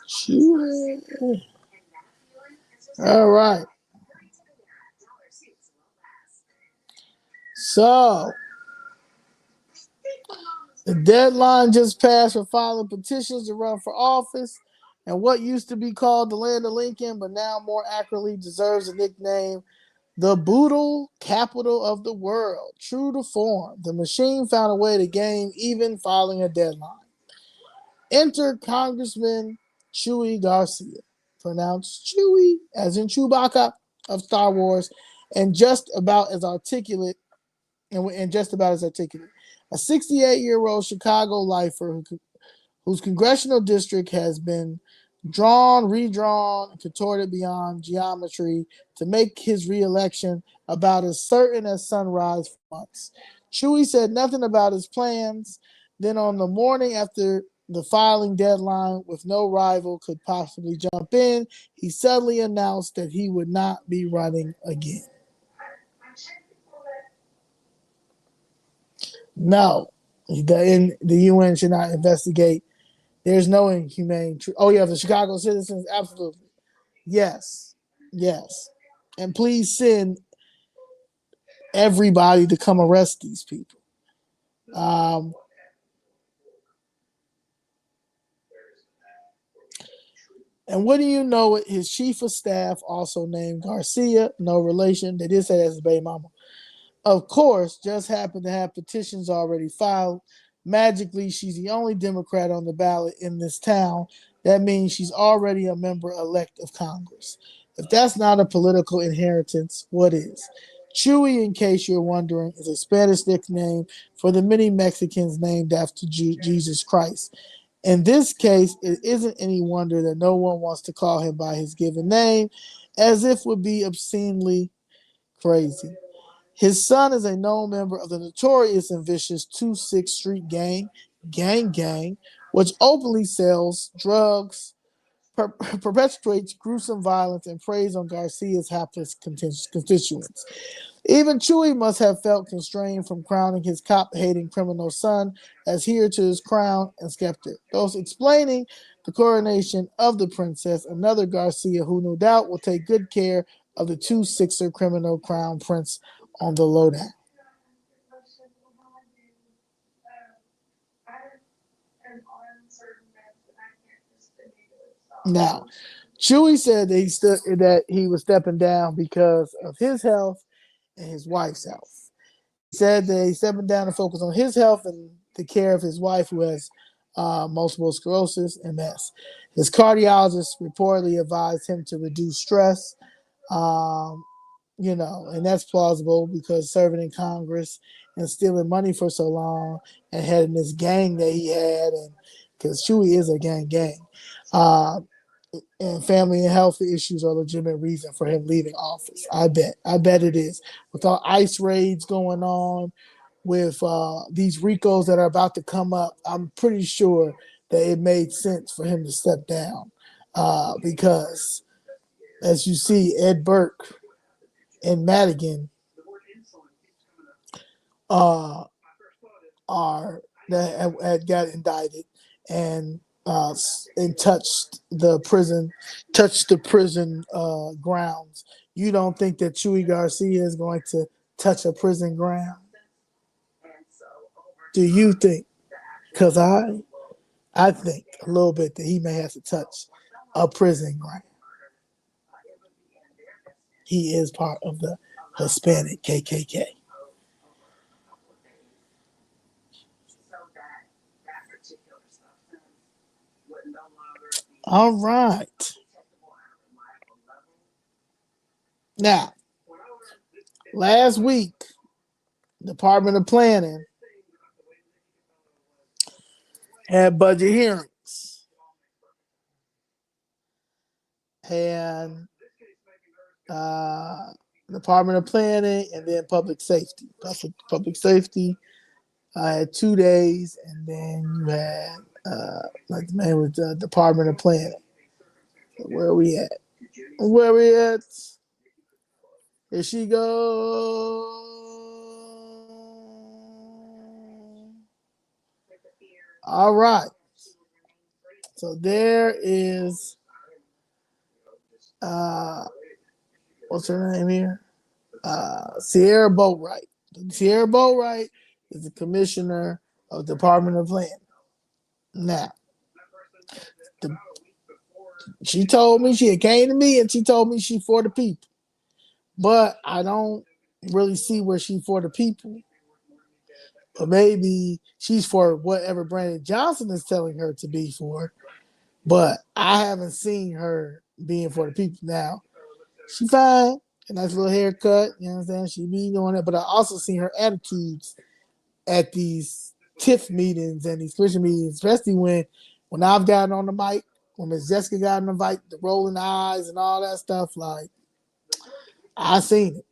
Chewy. All right. So the deadline just passed for filing petitions to run for office, and what used to be called the land of Lincoln, but now more accurately deserves the nickname the brutal capital of the world. True to form, the machine found a way to game even filing a deadline. Enter Congressman Chuy García, pronounced Chewy, as in Chewbacca of Star Wars, and just about as articulate, and just about as articulate. A 68-year-old Chicago lifer whose congressional district has been drawn, redrawn, and contorted beyond geometry to make his reelection about as certain as sunrise for months. Chewy said nothing about his plans. Then, on the morning after the filing deadline, with no rival could possibly jump in, he suddenly announced that he would not be running again. No, the UN should not investigate. There's no inhumane. Oh yeah, the Chicago citizens, absolutely. Yes, yes, and please send everybody to come arrest these people. Um, and what do you know it? His chief of staff, also named Garcia, no relation. They did say that's his baby mama. Of course, just happened to have petitions already filed. Magically, she's the only Democrat on the ballot in this town. That means she's already a member elect of Congress. If that's not a political inheritance, what is? Chewy, in case you're wondering, is a Spanish nickname for the many Mexicans named after Jesus Christ. In this case, it isn't any wonder that no one wants to call him by his given name, as if would be obscenely crazy. His son is a known member of the notorious and vicious 2-6 Street Gang, which openly sells drugs, perpetuates gruesome violence, and preys on Garcia's hapless constituents. Even Chewy must have felt constrained from crowning his cop-hating criminal son as heir to his crown and scepter, thus explaining the coronation of the princess, another Garcia who no doubt will take good care of the 2-6er criminal crown prince on the lowdown. Now, Chewy said that he was stepping down because of his health and his wife's health. He said that he's stepping down to focus on his health and the care of his wife, who has multiple sclerosis and MS. His cardiologist reportedly advised him to reduce stress. Um, and that's plausible because serving in Congress and stealing money for so long and having this gang that he had and because Chuy is a gang. Uh, and family and health issues are a legitimate reason for him leaving office. I bet it is. With all ICE raids going on, with these RICOs that are about to come up, I'm pretty sure that it made sense for him to step down because, as you see, Ed Burke and Madigan uh, are that had got indicted and and touched the prison grounds. You don't think that Chuy Garcia is going to touch a prison ground? Do you think? Because I think a little bit that he may have to touch a prison ground. He is part of the Hispanic KKK. All right. Now, last week, Department of Planning had budget hearings. And Department of Planning and then Public Safety. Public Safety had 2 days, and then you had like the man with the Department of Planning. Where are we at? Where are we at? Here she goes. All right. So there is what's her name here? Sierra Boatwright. Sierra Boatwright is the commissioner of the Department of Planning. Now, she told me, she came to me and she told me she for the people. But I don't really see where she for the people. But maybe she's for whatever Brandon Johnson is telling her to be for. But I haven't seen her being for the people. Now, she fine. A nice little haircut. You know what I'm saying? She be doing it. But I also seen her attitudes at these TIF meetings and these Christian meetings, especially when I've gotten on the mic, when Miss Jessica got on the mic, the rolling eyes and all that stuff, like, I seen it.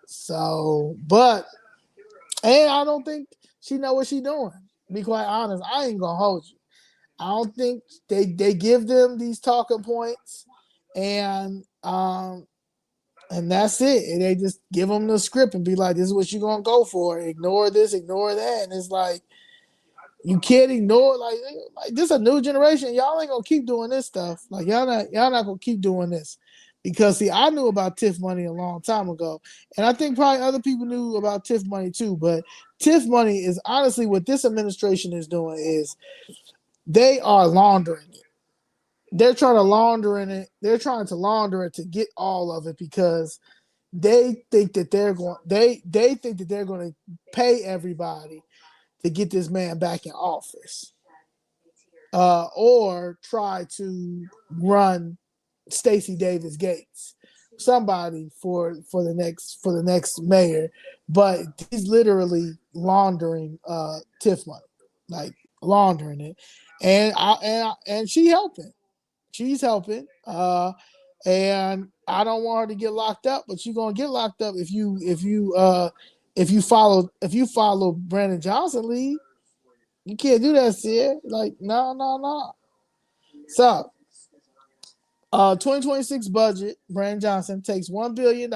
So, and I don't think she know what she doing. To be quite honest, I ain't gonna hold you. I don't think they give them these talking points, and that's it. And they just give them the script and be like, "This is what you're gonna go for. Ignore this, ignore that." And it's like, you can't ignore like this is a new generation. Y'all ain't gonna keep doing this stuff. Like y'all not gonna keep doing this. Because see, I knew about TIF money a long time ago. And I think probably other people knew about TIF money too. But TIF money is honestly what this administration is doing is they are laundering it. They're trying to launder it. They're trying to launder it to get all of it because they think that they're going to pay everybody to get this man back in office. Or try to run Stacey Davis Gates, somebody for the next mayor, but he's literally laundering TIF money, like laundering it, and she's helping, and I don't want her to get locked up, but you're gonna get locked up if you follow Brandon Johnson lead. You can't do that, Sid. Like no. So. 2026 budget, Brandon Johnson takes $1 billion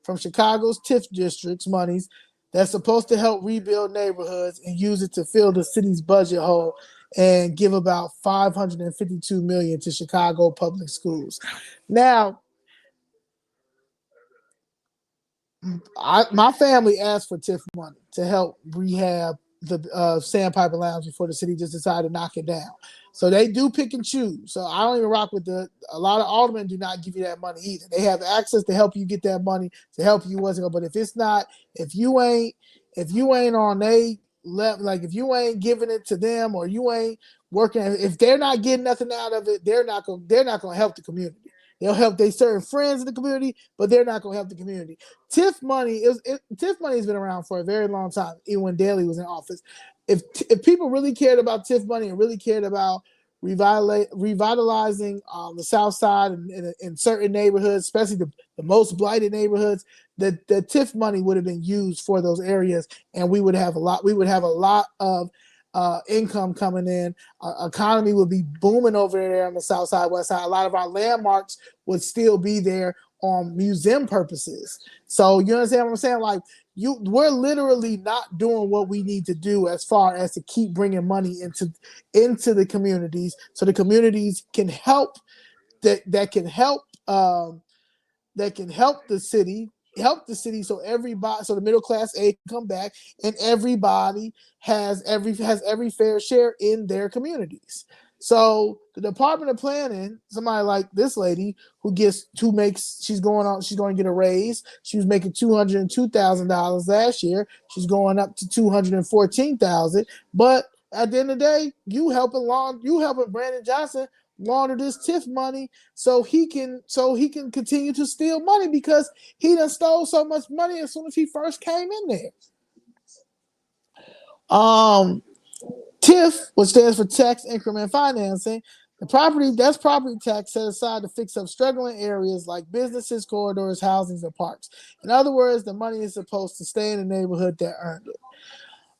from Chicago's TIF district's monies that's supposed to help rebuild neighborhoods and use it to fill the city's budget hole and give about $552 million to Chicago public schools. Now, my family asked for TIF money to help rehab the Sandpiper Lounge before the city just decided to knock it down. So they do pick and choose. So I don't even rock with a lot of aldermen do not give you that money either. They have access to help you get that money, to help you what's it. But if it's not, if you ain't on they level, like if you ain't giving it to them or you ain't working, if they're not getting nothing out of it, they're not gonna help the community. They'll help their certain friends in the community, but they're not going to help the community. TIF money has been around for a very long time, even when Daley was in office. if people really cared about TIF money and really cared about revitalizing the South Side in certain neighborhoods, especially the most blighted neighborhoods, the TIF money would have been used for those areas, and we would have a lot. We would have a lot of income coming in. Our economy would be booming over there on the South Side, West Side. A lot of our landmarks would still be there on museum purposes. So you understand what I'm saying? Like we're literally not doing what we need to do as far as to keep bringing money into the communities, so the communities can help that can help the city so everybody, so the middle class A can come back and everybody has every fair share in their communities. So the Department of Planning, somebody like this lady she's going to get a raise. She was making $202,000 last year. She's going up to $214,000. But at the end of the day, you helping Brandon Johnson launder this TIF money so he can continue to steal money, because he done stole so much money as soon as he first came in there. TIF, which stands for tax increment financing, that's property tax set aside to fix up struggling areas like businesses, corridors, housings, and parks. In other words, the money is supposed to stay in the neighborhood that earned it.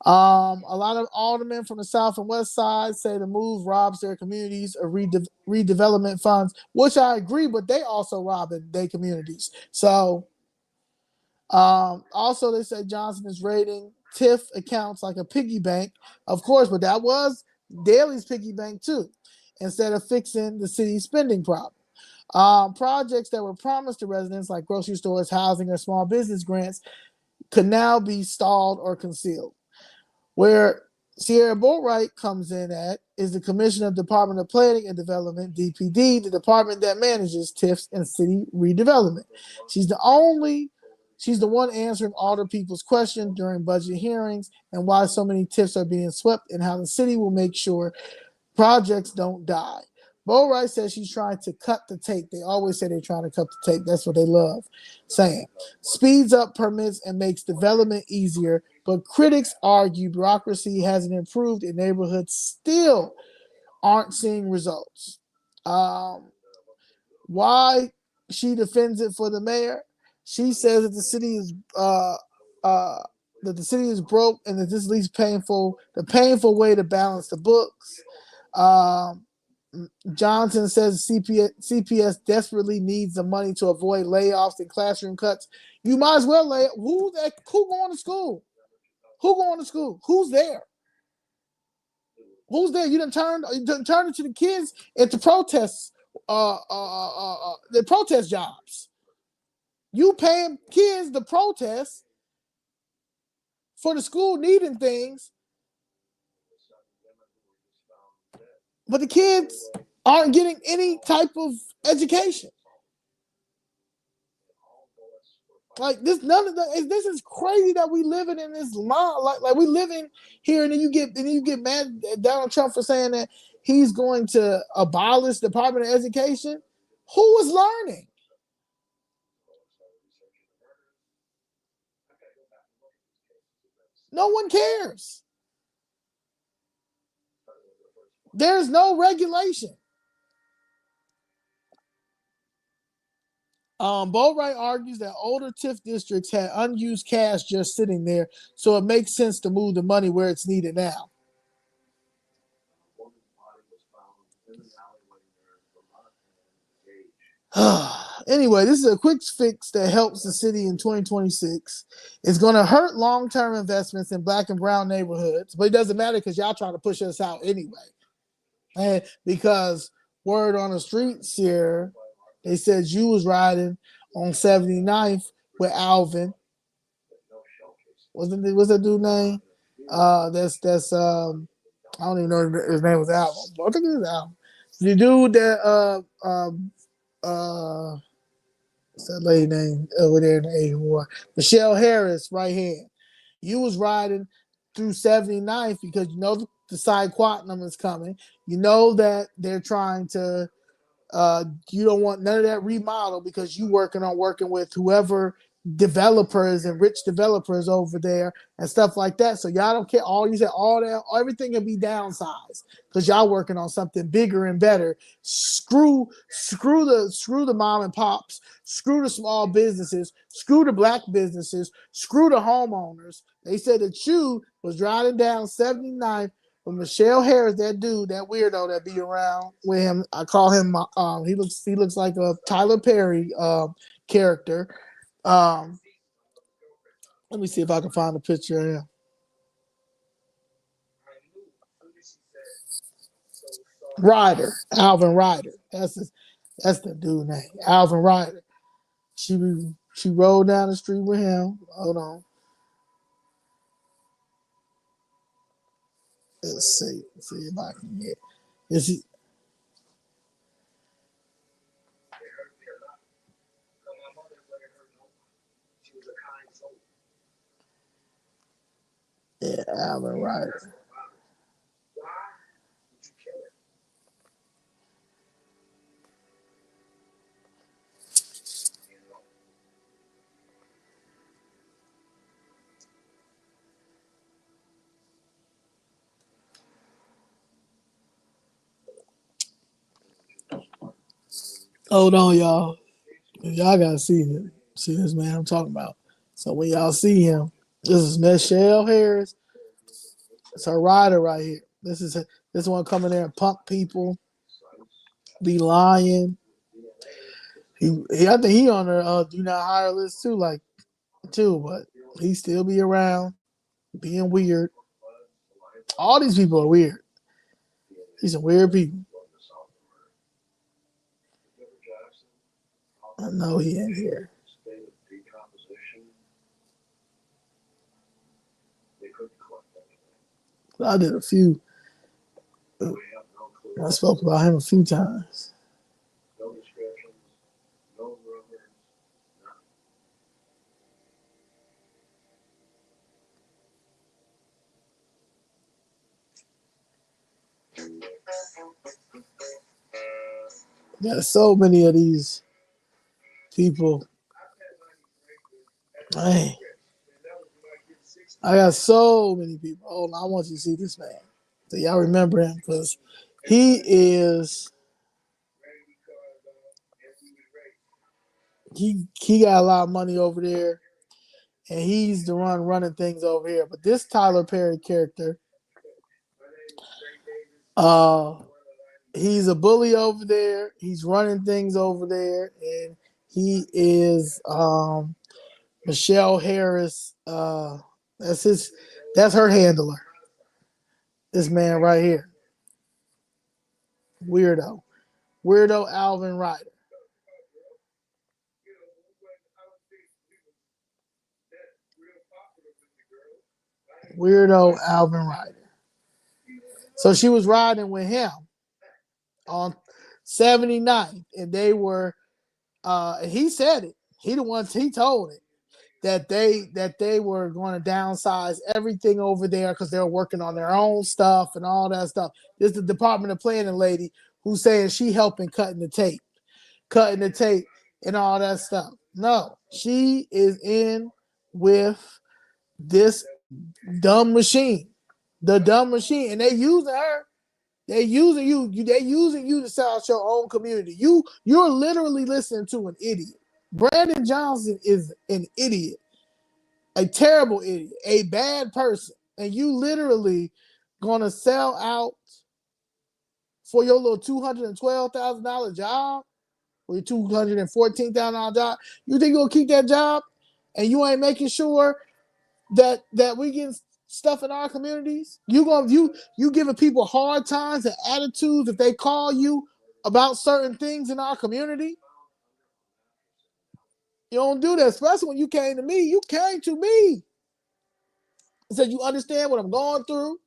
A lot of aldermen from the South and West Side say the move robs their communities of redevelopment funds, which I agree, but they also rob their communities. So, also they say Johnson is rating TIF accounts like a piggy bank, of course, but that was Daley's piggy bank too, instead of fixing the city's spending problem. Projects that were promised to residents like grocery stores, housing, or small business grants could now be stalled or concealed. Where Sierra Boatwright comes in at is the Commissioner of Department of Planning and Development, DPD, the department that manages TIFs and city redevelopment. She's the one answering all the people's questions during budget hearings and why so many TIFs are being swept and how the city will make sure projects don't die. Boatwright says she's trying to cut the tape. They always say they're trying to cut the tape. That's what they love saying. Speeds up permits and makes development easier, but critics argue bureaucracy hasn't improved and neighborhoods still aren't seeing results. Why she defends it for the mayor? She says that the city is broke and that this is least the painful way to balance the books. Johnson says CPS desperately needs the money to avoid layoffs and classroom cuts. You might as well lay who going to school? Who going to school? Who's there? Who's there? You done turned it to the kids into protests, the protest jobs. You paying kids to protest for the school needing things, but the kids aren't getting any type of education. Like this, this is crazy that we living in this law. Like we living here, and then you get mad at Donald Trump for saying that he's going to abolish the Department of Education. Who is learning? No one cares. There's no regulation. Boatwright argues that older TIF districts had unused cash just sitting there, so it makes sense to move the money where it's needed now. Anyway, this is a quick fix that helps the city in 2026. It's going to hurt long-term investments in black and brown neighborhoods, but it doesn't matter because y'all trying to push us out anyway. And because word on the streets here, they said you was riding on 79th with Alvin. What's that dude name? That's I don't even know if his name was Alvin. But I think it was Alvin. The dude that what's that lady name over there in the 84? Michelle Harris, right hand. You was riding through 79th because you know the side quantum is coming. You know that they're trying to you don't want none of that remodel because you working with whoever developers and rich developers over there and stuff like that. So y'all don't care. All you said, all that, everything can be downsized because y'all working on something bigger and better. Screw the mom and pops. Screw the small businesses. Screw the black businesses. Screw the homeowners. They said that Chuy was driving down 79th with Michelle Harris, that dude, that weirdo that be around with him. I call him. He looks like a Tyler Perry character. Um, Let me see if I can find a picture of him. Alvin Ryder. That's the dude name, Alvin Ryder. She rode down the street with him. Hold on. Let's see if I can get. Is he? Yeah, Alvin Ryder. Hold on, y'all. Y'all gotta see him. See this man I'm talking about. So when y'all see him, this is Michelle Harris. It's her rider right here. This one coming there and punk people, be lying. I think he on the do not hire list too, but he still be around, being weird. All these people are weird. These are weird people. I know he ain't here. I did a few. I spoke about him a few times. There's so many of these people. Man, I got so many people. Hold on, I want you to see this man. So y'all remember him because he is. He got a lot of money over there, and he's the one running things over here. But this Tyler Perry character, he's a bully over there. He's running things over there, and he is Michelle Harris. That's her handler. This man right here, weirdo Alvin Ryder. Weirdo Alvin Ryder. So she was riding with him on 79th, and they were. He said it. He told it that they were going to downsize everything over there because they were working on their own stuff and all that stuff. This is the Department of Planning lady who's saying she helping cutting the tape and all that stuff. No, she is in with this dumb machine, the dumb machine, and they using her. They using you. They using you to sell out your own community. You're literally listening to an idiot. Brandon Johnson is an idiot, a terrible idiot, a bad person, and you literally gonna sell out for your little $212,000 job or your $214,000 job. You think you're gonna keep that job, and you ain't making sure that we get stuff in our communities? You giving people hard times and attitudes if they call you about certain things in our community? You don't do that, especially when you came to me. You came to me and said you understand what I'm going through.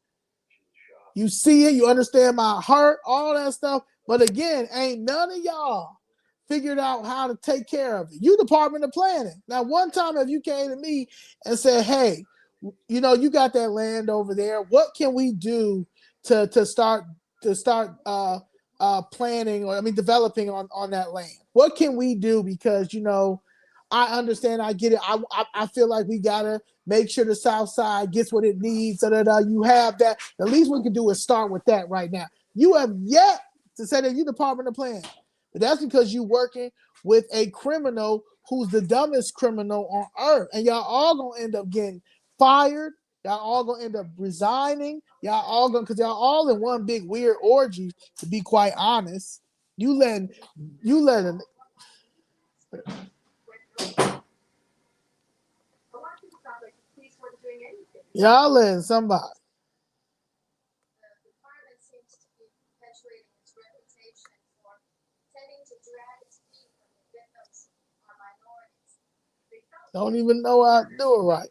You see it, you understand my heart, all that stuff. But again, ain't none of y'all figured out how to take care of it. You Department of Planning. Now, one time if you came to me and said, hey, you got that land over there. What can we do to start planning, or developing on that land? What can we do? Because I understand. I get it. I feel like we gotta make sure the South Side gets what it needs. So that you have that. The least we can do is start with that right now. You have yet to say that you Department of Plan, but that's because you working with a criminal who's the dumbest criminal on earth, and y'all all gonna end up getting fired. Y'all all gonna end up resigning. Y'all all gonna because y'all all in one big weird orgy. To be quite honest, you letting y'all letting somebody. Don't even know how to do it right.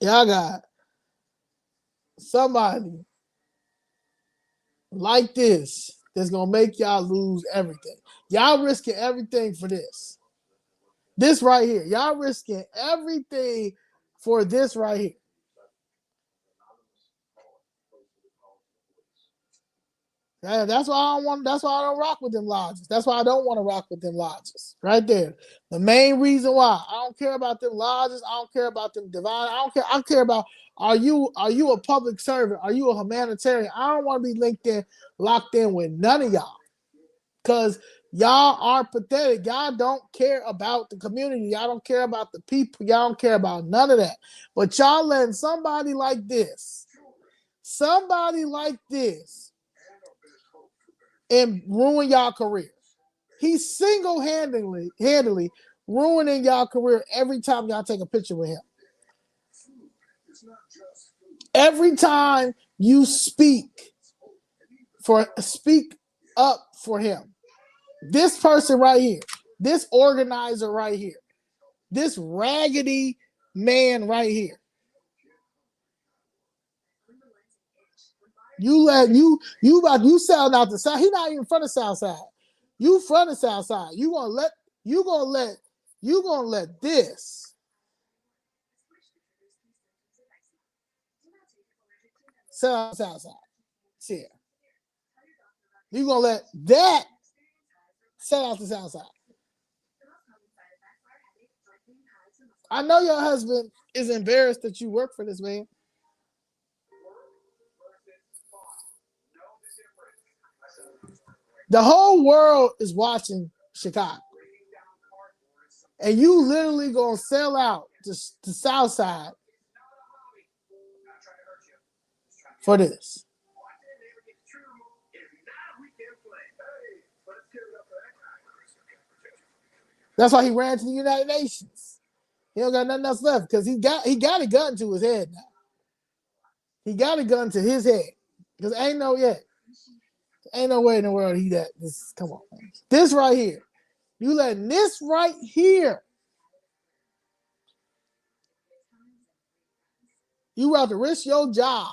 Y'all got somebody like this that's gonna make y'all lose everything. Y'all risking everything for this. This right here. Y'all risking everything for this right here. Yeah, that's why I don't want. That's why I don't rock with them lodges. That's why I don't want to rock with them lodges. Right there, the main reason why I don't care about them lodges. I don't care about them divine. I don't care. I care about are you a public servant? Are you a humanitarian? I don't want to be linked in, locked in with none of y'all, because y'all are pathetic. Y'all don't care about the community. Y'all don't care about the people. Y'all don't care about none of that. But y'all letting somebody like this, and ruin y'all career. He's single-handedly ruining y'all career every time y'all take a picture with him. Every time you speak up for him. This person right here, this organizer right here, this raggedy man right here. You selling out the side. He's not even from the South Side. You from the South Side. You gonna let this sell out the South Side. See, you gonna let that sell out the South Side. I know your husband is embarrassed that you work for this man. The whole world is watching Chicago. And you literally gonna sell out the South Side for this. That's why he ran to the United Nations. He don't got nothing else left because he got a gun to his head now. He got a gun to his head because ain't no way in the world he that. This come on, man. This right here, you letting this right here. You about to risk your job,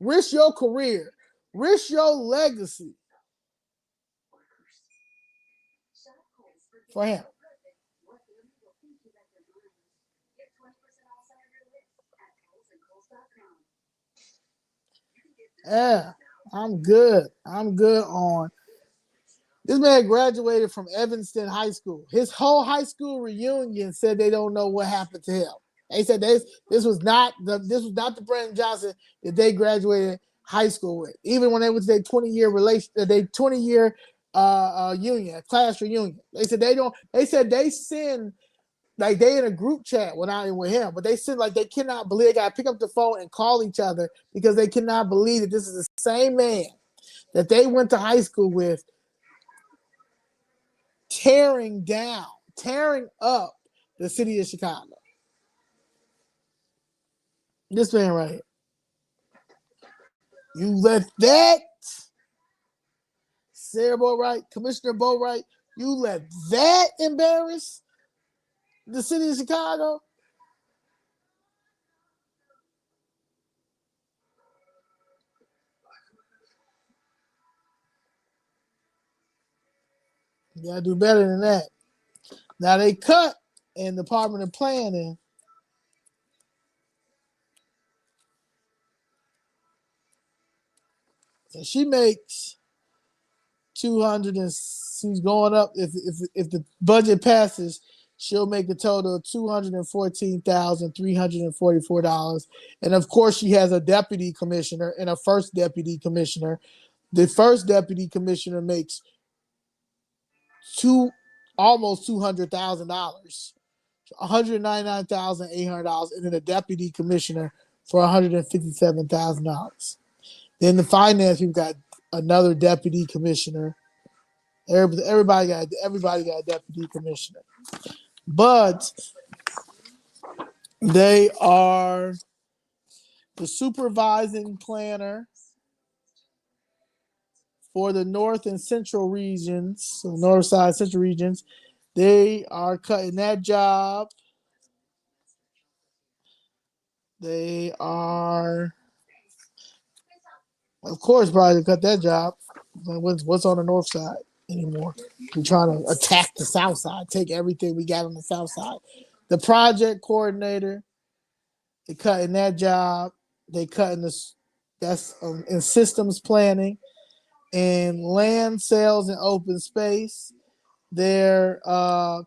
risk your career, risk your legacy for him. Yeah, I'm good. I'm good on. This man graduated from Evanston High School. His whole high school reunion said they don't know what happened to him. They said this was not the Brandon Johnson that they graduated high school with. Even when they was their 20-year union, class reunion. They said they don't. They said they send like they in a group chat when I with him, but they said like they cannot believe they got to pick up the phone and call each other because they cannot believe that this is the same man that they went to high school with, tearing up the city of Chicago. This man right here. You let that Sarah Boatwright, Commissioner Boatwright, you let that embarrass the city of Chicago. You gotta do better than that. Now they cut in Department of Planning. And she makes 200 and she's going up. If the budget passes, she'll make a total of $214,344. And of course, she has a deputy commissioner and a first deputy commissioner. The first deputy commissioner makes almost $200,000, $199,800, and then the deputy commissioner for $157,000. Then the finance, you've got another deputy commissioner. Everybody got a deputy commissioner, but they are the supervising planner for the North and Central regions, so North Side Central regions. They are cutting that job. They are, of course, probably cut that job. What's on the North Side anymore? We're trying to attack the South Side, take everything we got on the South Side. The project coordinator, they cutting that job. They cutting this. That's in systems planning and land sales and open space. They're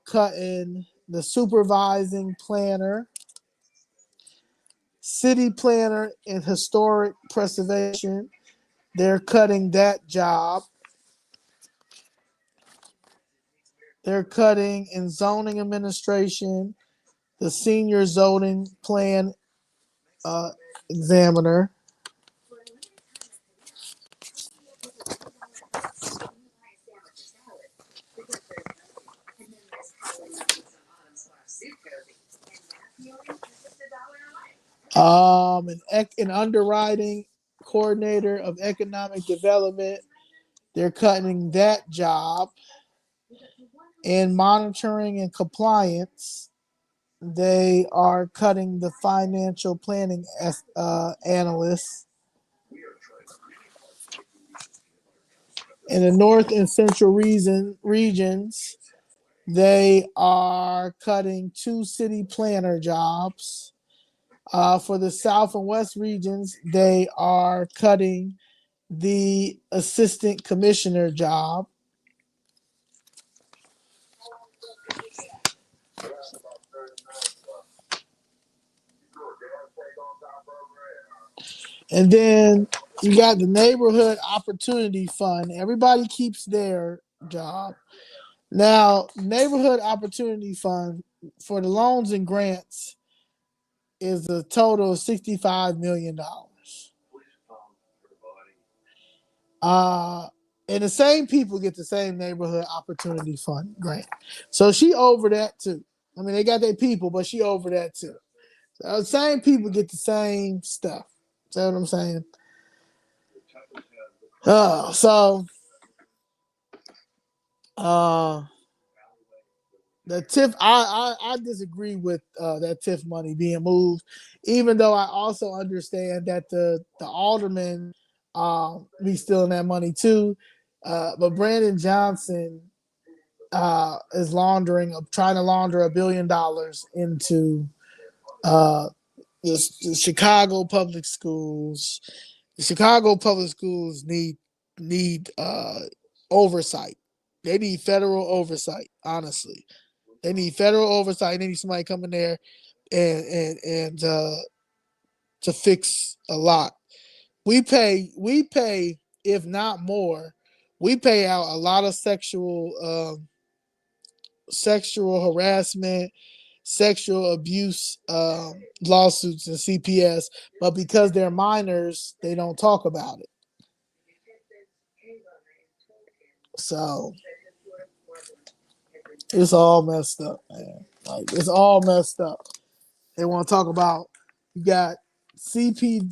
cutting the supervising planner, city planner, and historic preservation. They're cutting that job. They're cutting in zoning administration, the senior zoning plan examiner. An underwriting coordinator of economic development. They're cutting that job. In monitoring and compliance, they are cutting the financial planning analysts. In the North and Central regions, they are cutting 2 city planner jobs. For the South and West regions, they are cutting the assistant commissioner job. And then you got the neighborhood opportunity fund. Everybody keeps their job. Now, neighborhood opportunity fund for the loans and grants is a total of $65 million. And the same people get the same neighborhood opportunity fund grant. So she over that too. I mean, they got their people, but she over that too. So the same people get the same stuff. See what I'm saying? So the TIF, I disagree with that TIF money being moved, even though I also understand that the aldermen be stealing that money too. But Brandon Johnson is trying to launder $1 billion into the Chicago public schools. The Chicago public schools need oversight. They need federal oversight. Honestly, they need federal oversight. They need somebody coming there and to fix a lot. We pay, if not more, we pay out a lot of sexual harassment, sexual abuse lawsuits in CPS, but because they're minors, they don't talk about it. So it's all messed up, man. Like, it's all messed up. They want to talk about, you got CPS,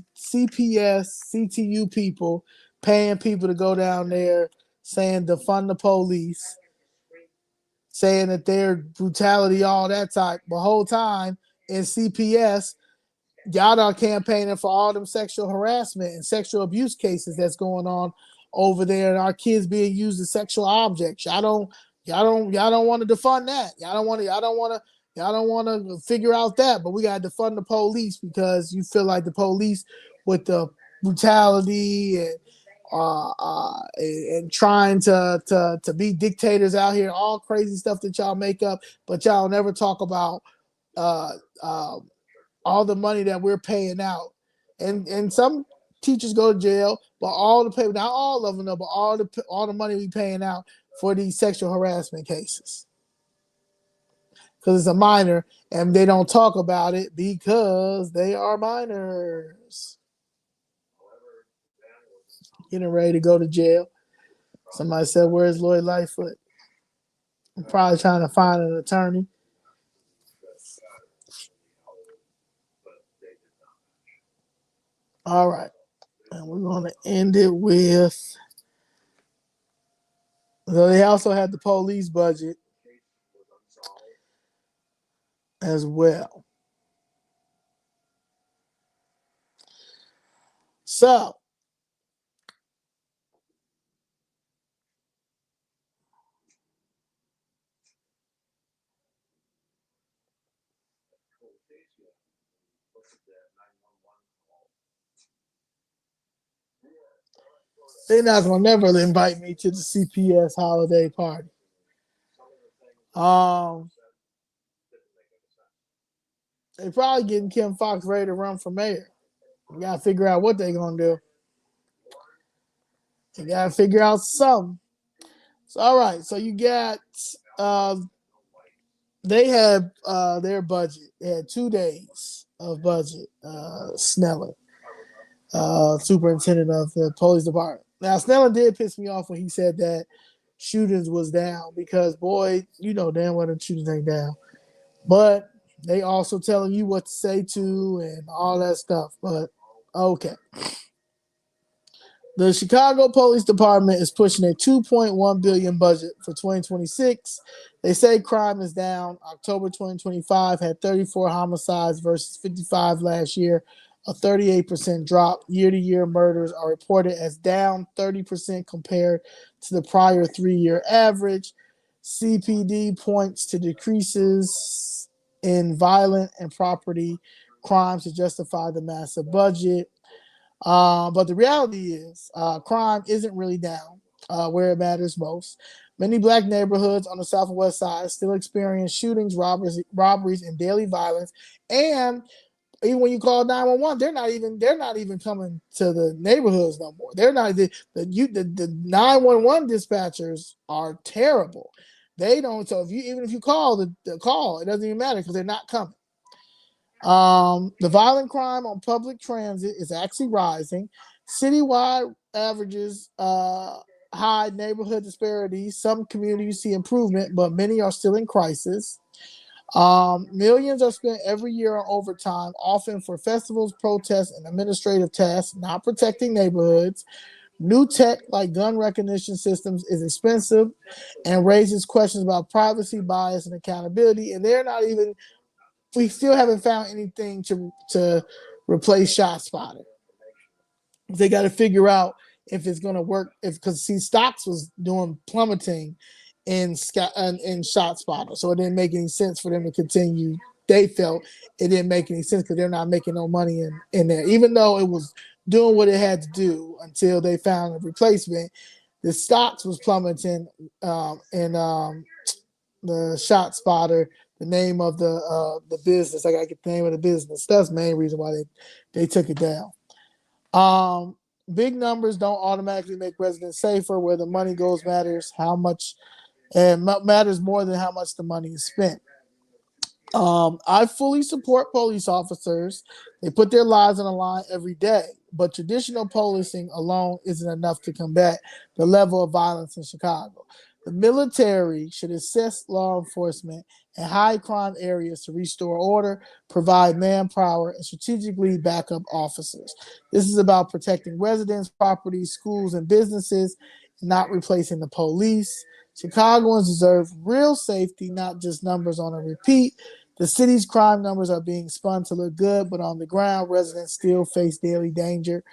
CTU people paying people to go down there saying defund the police, saying that they're brutality, all that type. The whole time in CPS, y'all are campaigning for all them sexual harassment and sexual abuse cases that's going on over there, and our kids being used as sexual objects. Y'all don't Y'all don't want to defund that. Y'all don't want to figure out that. But we got to defund the police because you feel like the police with the brutality and trying to be dictators out here, all crazy stuff that y'all make up, but y'all never talk about uh, uh, all the money that we're paying out. And some teachers go to jail, but all the pay, not all of them, but all the money we paying out for these sexual harassment cases because it's a minor and they don't talk about it because they are minors getting ready to go to jail. Somebody said, "Where's Lloyd Lightfoot?" I'm probably trying to find an attorney. All right, and we're going to end it with. So they also had the police budget as well. So they're not gonna never invite me to the CPS holiday party. Um, they probably getting Kim Fox ready to run for mayor. You gotta figure out what they're gonna do. You gotta figure out something. So all right, so you got uh, they had their budget. They had 2 days of budget. Sneller, superintendent of the police department. Now Sneller did piss me off when he said that shootings was down because boy, you know damn well the shootings ain't down. But they also telling you what to say to and all that stuff. But okay. The Chicago Police Department is pushing a $2.1 billion budget for 2026. They say crime is down. October 2025 had 34 homicides versus 55 last year, a 38% drop. Year-to-year murders are reported as down 30% compared to the prior 3-year average. CPD points to decreases in violent and property crimes to justify the massive budget. But the reality is, crime isn't really down where it matters most. Many black neighborhoods on the south and west side still experience shootings, robberies, and daily violence. And even when you call 911, they're not even coming to the neighborhoods no more. They're not the 911 dispatchers are terrible. They don't. So if you call the call, it doesn't even matter because they're not coming. The violent crime on public transit is actually rising. Citywide averages hide neighborhood disparities. Some communities see improvement, but many are still in crisis. Millions are spent every year on overtime, often for festivals, protests, and administrative tasks, not protecting neighborhoods. New tech like gun recognition systems is expensive and raises questions about privacy, bias, and accountability. And they're not even we still haven't found anything to replace ShotSpotter. They got to figure out if it's going to work. If because see, stocks was doing plummeting in ShotSpotter, so it didn't make any sense for them to continue. They felt it didn't make any sense because they're not making no money in there, even though it was doing what it had to do until they found a replacement. The stocks was plummeting, the ShotSpotter, the name of the business. I gotta get the name of the business. That's the main reason why they took it down. Big numbers don't automatically make residents safer. Where the money goes matters how much, and matters more than how much the money is spent. I fully support police officers. They put their lives on the line every day, but traditional policing alone isn't enough to combat the level of violence in Chicago. The military should assist law enforcement in high crime areas to restore order, provide manpower, and strategically back up officers. This is about protecting residents, properties, schools, and businesses, not replacing the police. Chicagoans deserve real safety, not just numbers on a repeat. The city's crime numbers are being spun to look good, but on the ground, residents still face daily danger.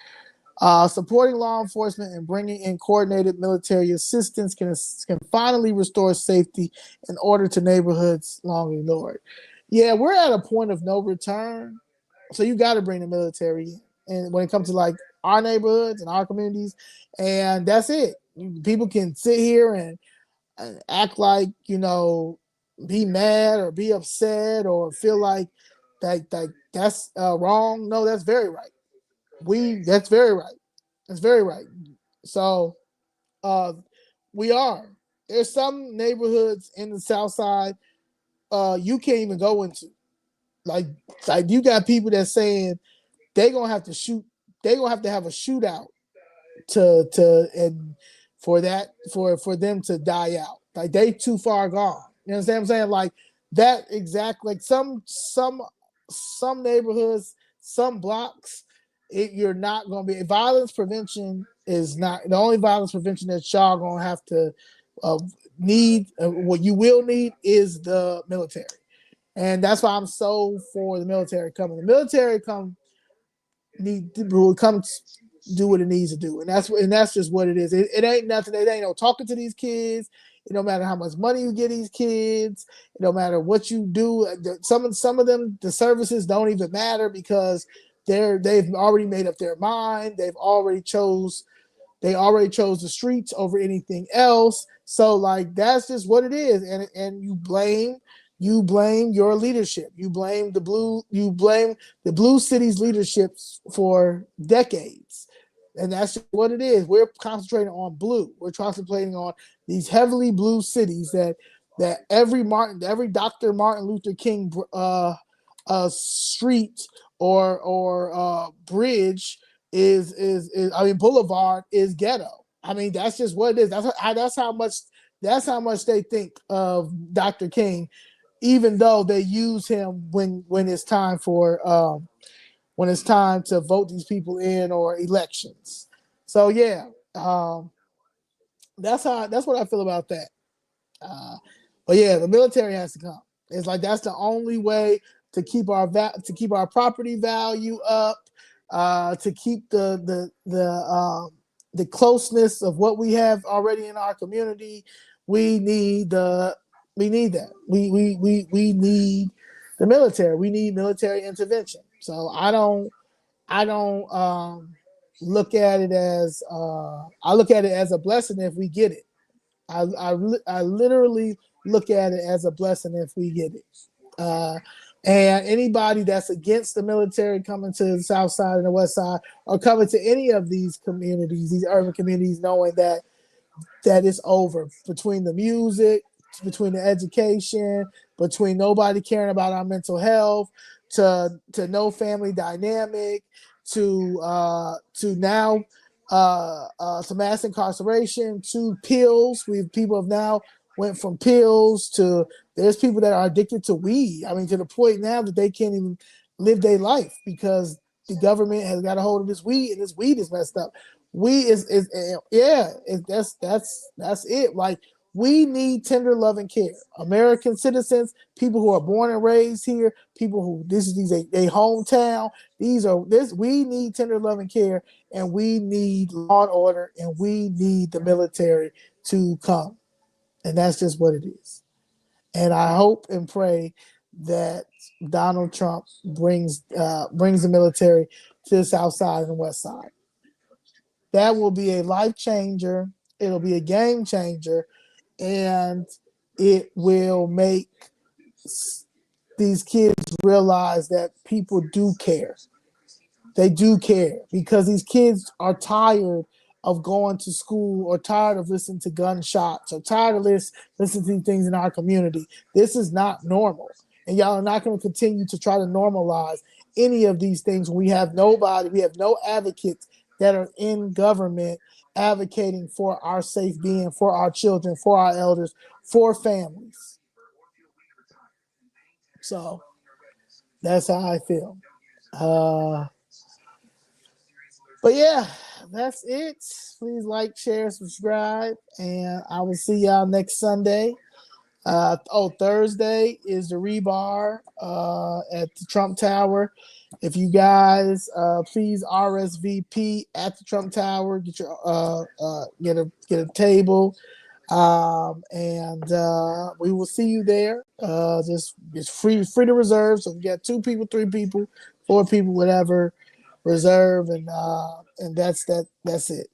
Supporting law enforcement and bringing in coordinated military assistance can finally restore safety in order to neighborhoods long ignored. Yeah, we're at a point of no return, so you got to bring the military in. And when it comes to like our neighborhoods and our communities, and that's it. People can sit here and act like be mad or be upset or feel like that's wrong. No, that's very right. That's very right. That's very right. So uh, we are. There's some neighborhoods in the South Side you can't even go into. Like like you got people that saying they gonna have to shoot. They gonna have to have a shootout to and for them to die out. Like they too far gone. You know what I'm saying? Like that exact like some neighborhoods, some blocks, you're not gonna be violence prevention is not the only violence prevention that y'all gonna have to uh, need. What you will need is the military, and that's why I'm so for the military coming. The military will come do what it needs to do, and that's just what it is. It ain't nothing. It ain't no talking to these kids. It don't matter how much money you get these kids. It don't matter what you do. Some of them the services don't even matter because they've already made up their mind. They already chose the streets over anything else. So like that's just what it is. And you blame your leadership. You blame the blue city's leaderships for decades. And that's just what it is. We're concentrating on blue. We're concentrating on these heavily blue cities that every Dr. Martin Luther King street or bridge is I mean boulevard is ghetto. I mean that's just what it is. That's how much they think of Dr. King, even though they use him when it's time to vote these people in or elections. So yeah, that's what I feel about that. Uh, but yeah, the military has to come. It's like that's the only way to keep our property value up, to keep the closeness of what we have already in our community. We need that. We need the military. We need military intervention. So I don't look at it as I look at it as a blessing if we get it. I literally look at it as a blessing if we get it. Uh, and anybody that's against the military coming to the South Side and the West Side or coming to any of these communities, these urban communities, knowing that it's over between the music, between the education, between nobody caring about our mental health, to no family dynamic, to now to mass incarceration, to pills. People have now went from pills to there's people that are addicted to weed. I mean, to the point now that they can't even live their life because the government has got a hold of this weed and this weed is messed up. Weed that's it. Like we need tender love and care. American citizens, people who are born and raised here, people who this is a hometown. We need tender love and care, and we need law and order, and we need the military to come. And that's just what it is. And I hope and pray that Donald Trump brings the military to the South Side and West Side. That will be a life changer. It'll be a game changer, and it will make these kids realize that people do care. They do care because these kids are tired of going to school or tired of listening to gunshots or tired of listening to things in our community. This is not normal. And y'all are not going to continue to try to normalize any of these things when we have no advocates that are in government advocating for our safe being, for our children, for our elders, for families. So that's how I feel. But yeah, that's it. Please like, share, subscribe, and I will see y'all next Sunday. Thursday is the rebar at the Trump Tower. If you guys please RSVP at the Trump Tower, get your get a table, and we will see you there. Just it's free to reserve. So if you got 2 people, 3 people, 4 people, whatever, reserve, and that's it.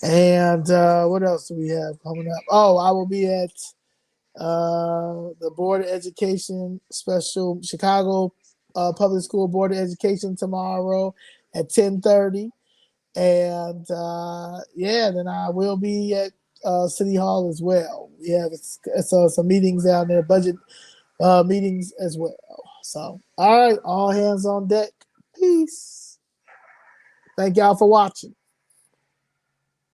And what else do we have coming up? Oh, I will be at the Board of Education Special Chicago Public School Board of Education tomorrow at 10:30, and then I will be at City Hall as well. Yeah, it's some meetings down there, budget meetings as well. So, all right, all hands on deck. Peace. Thank y'all for watching.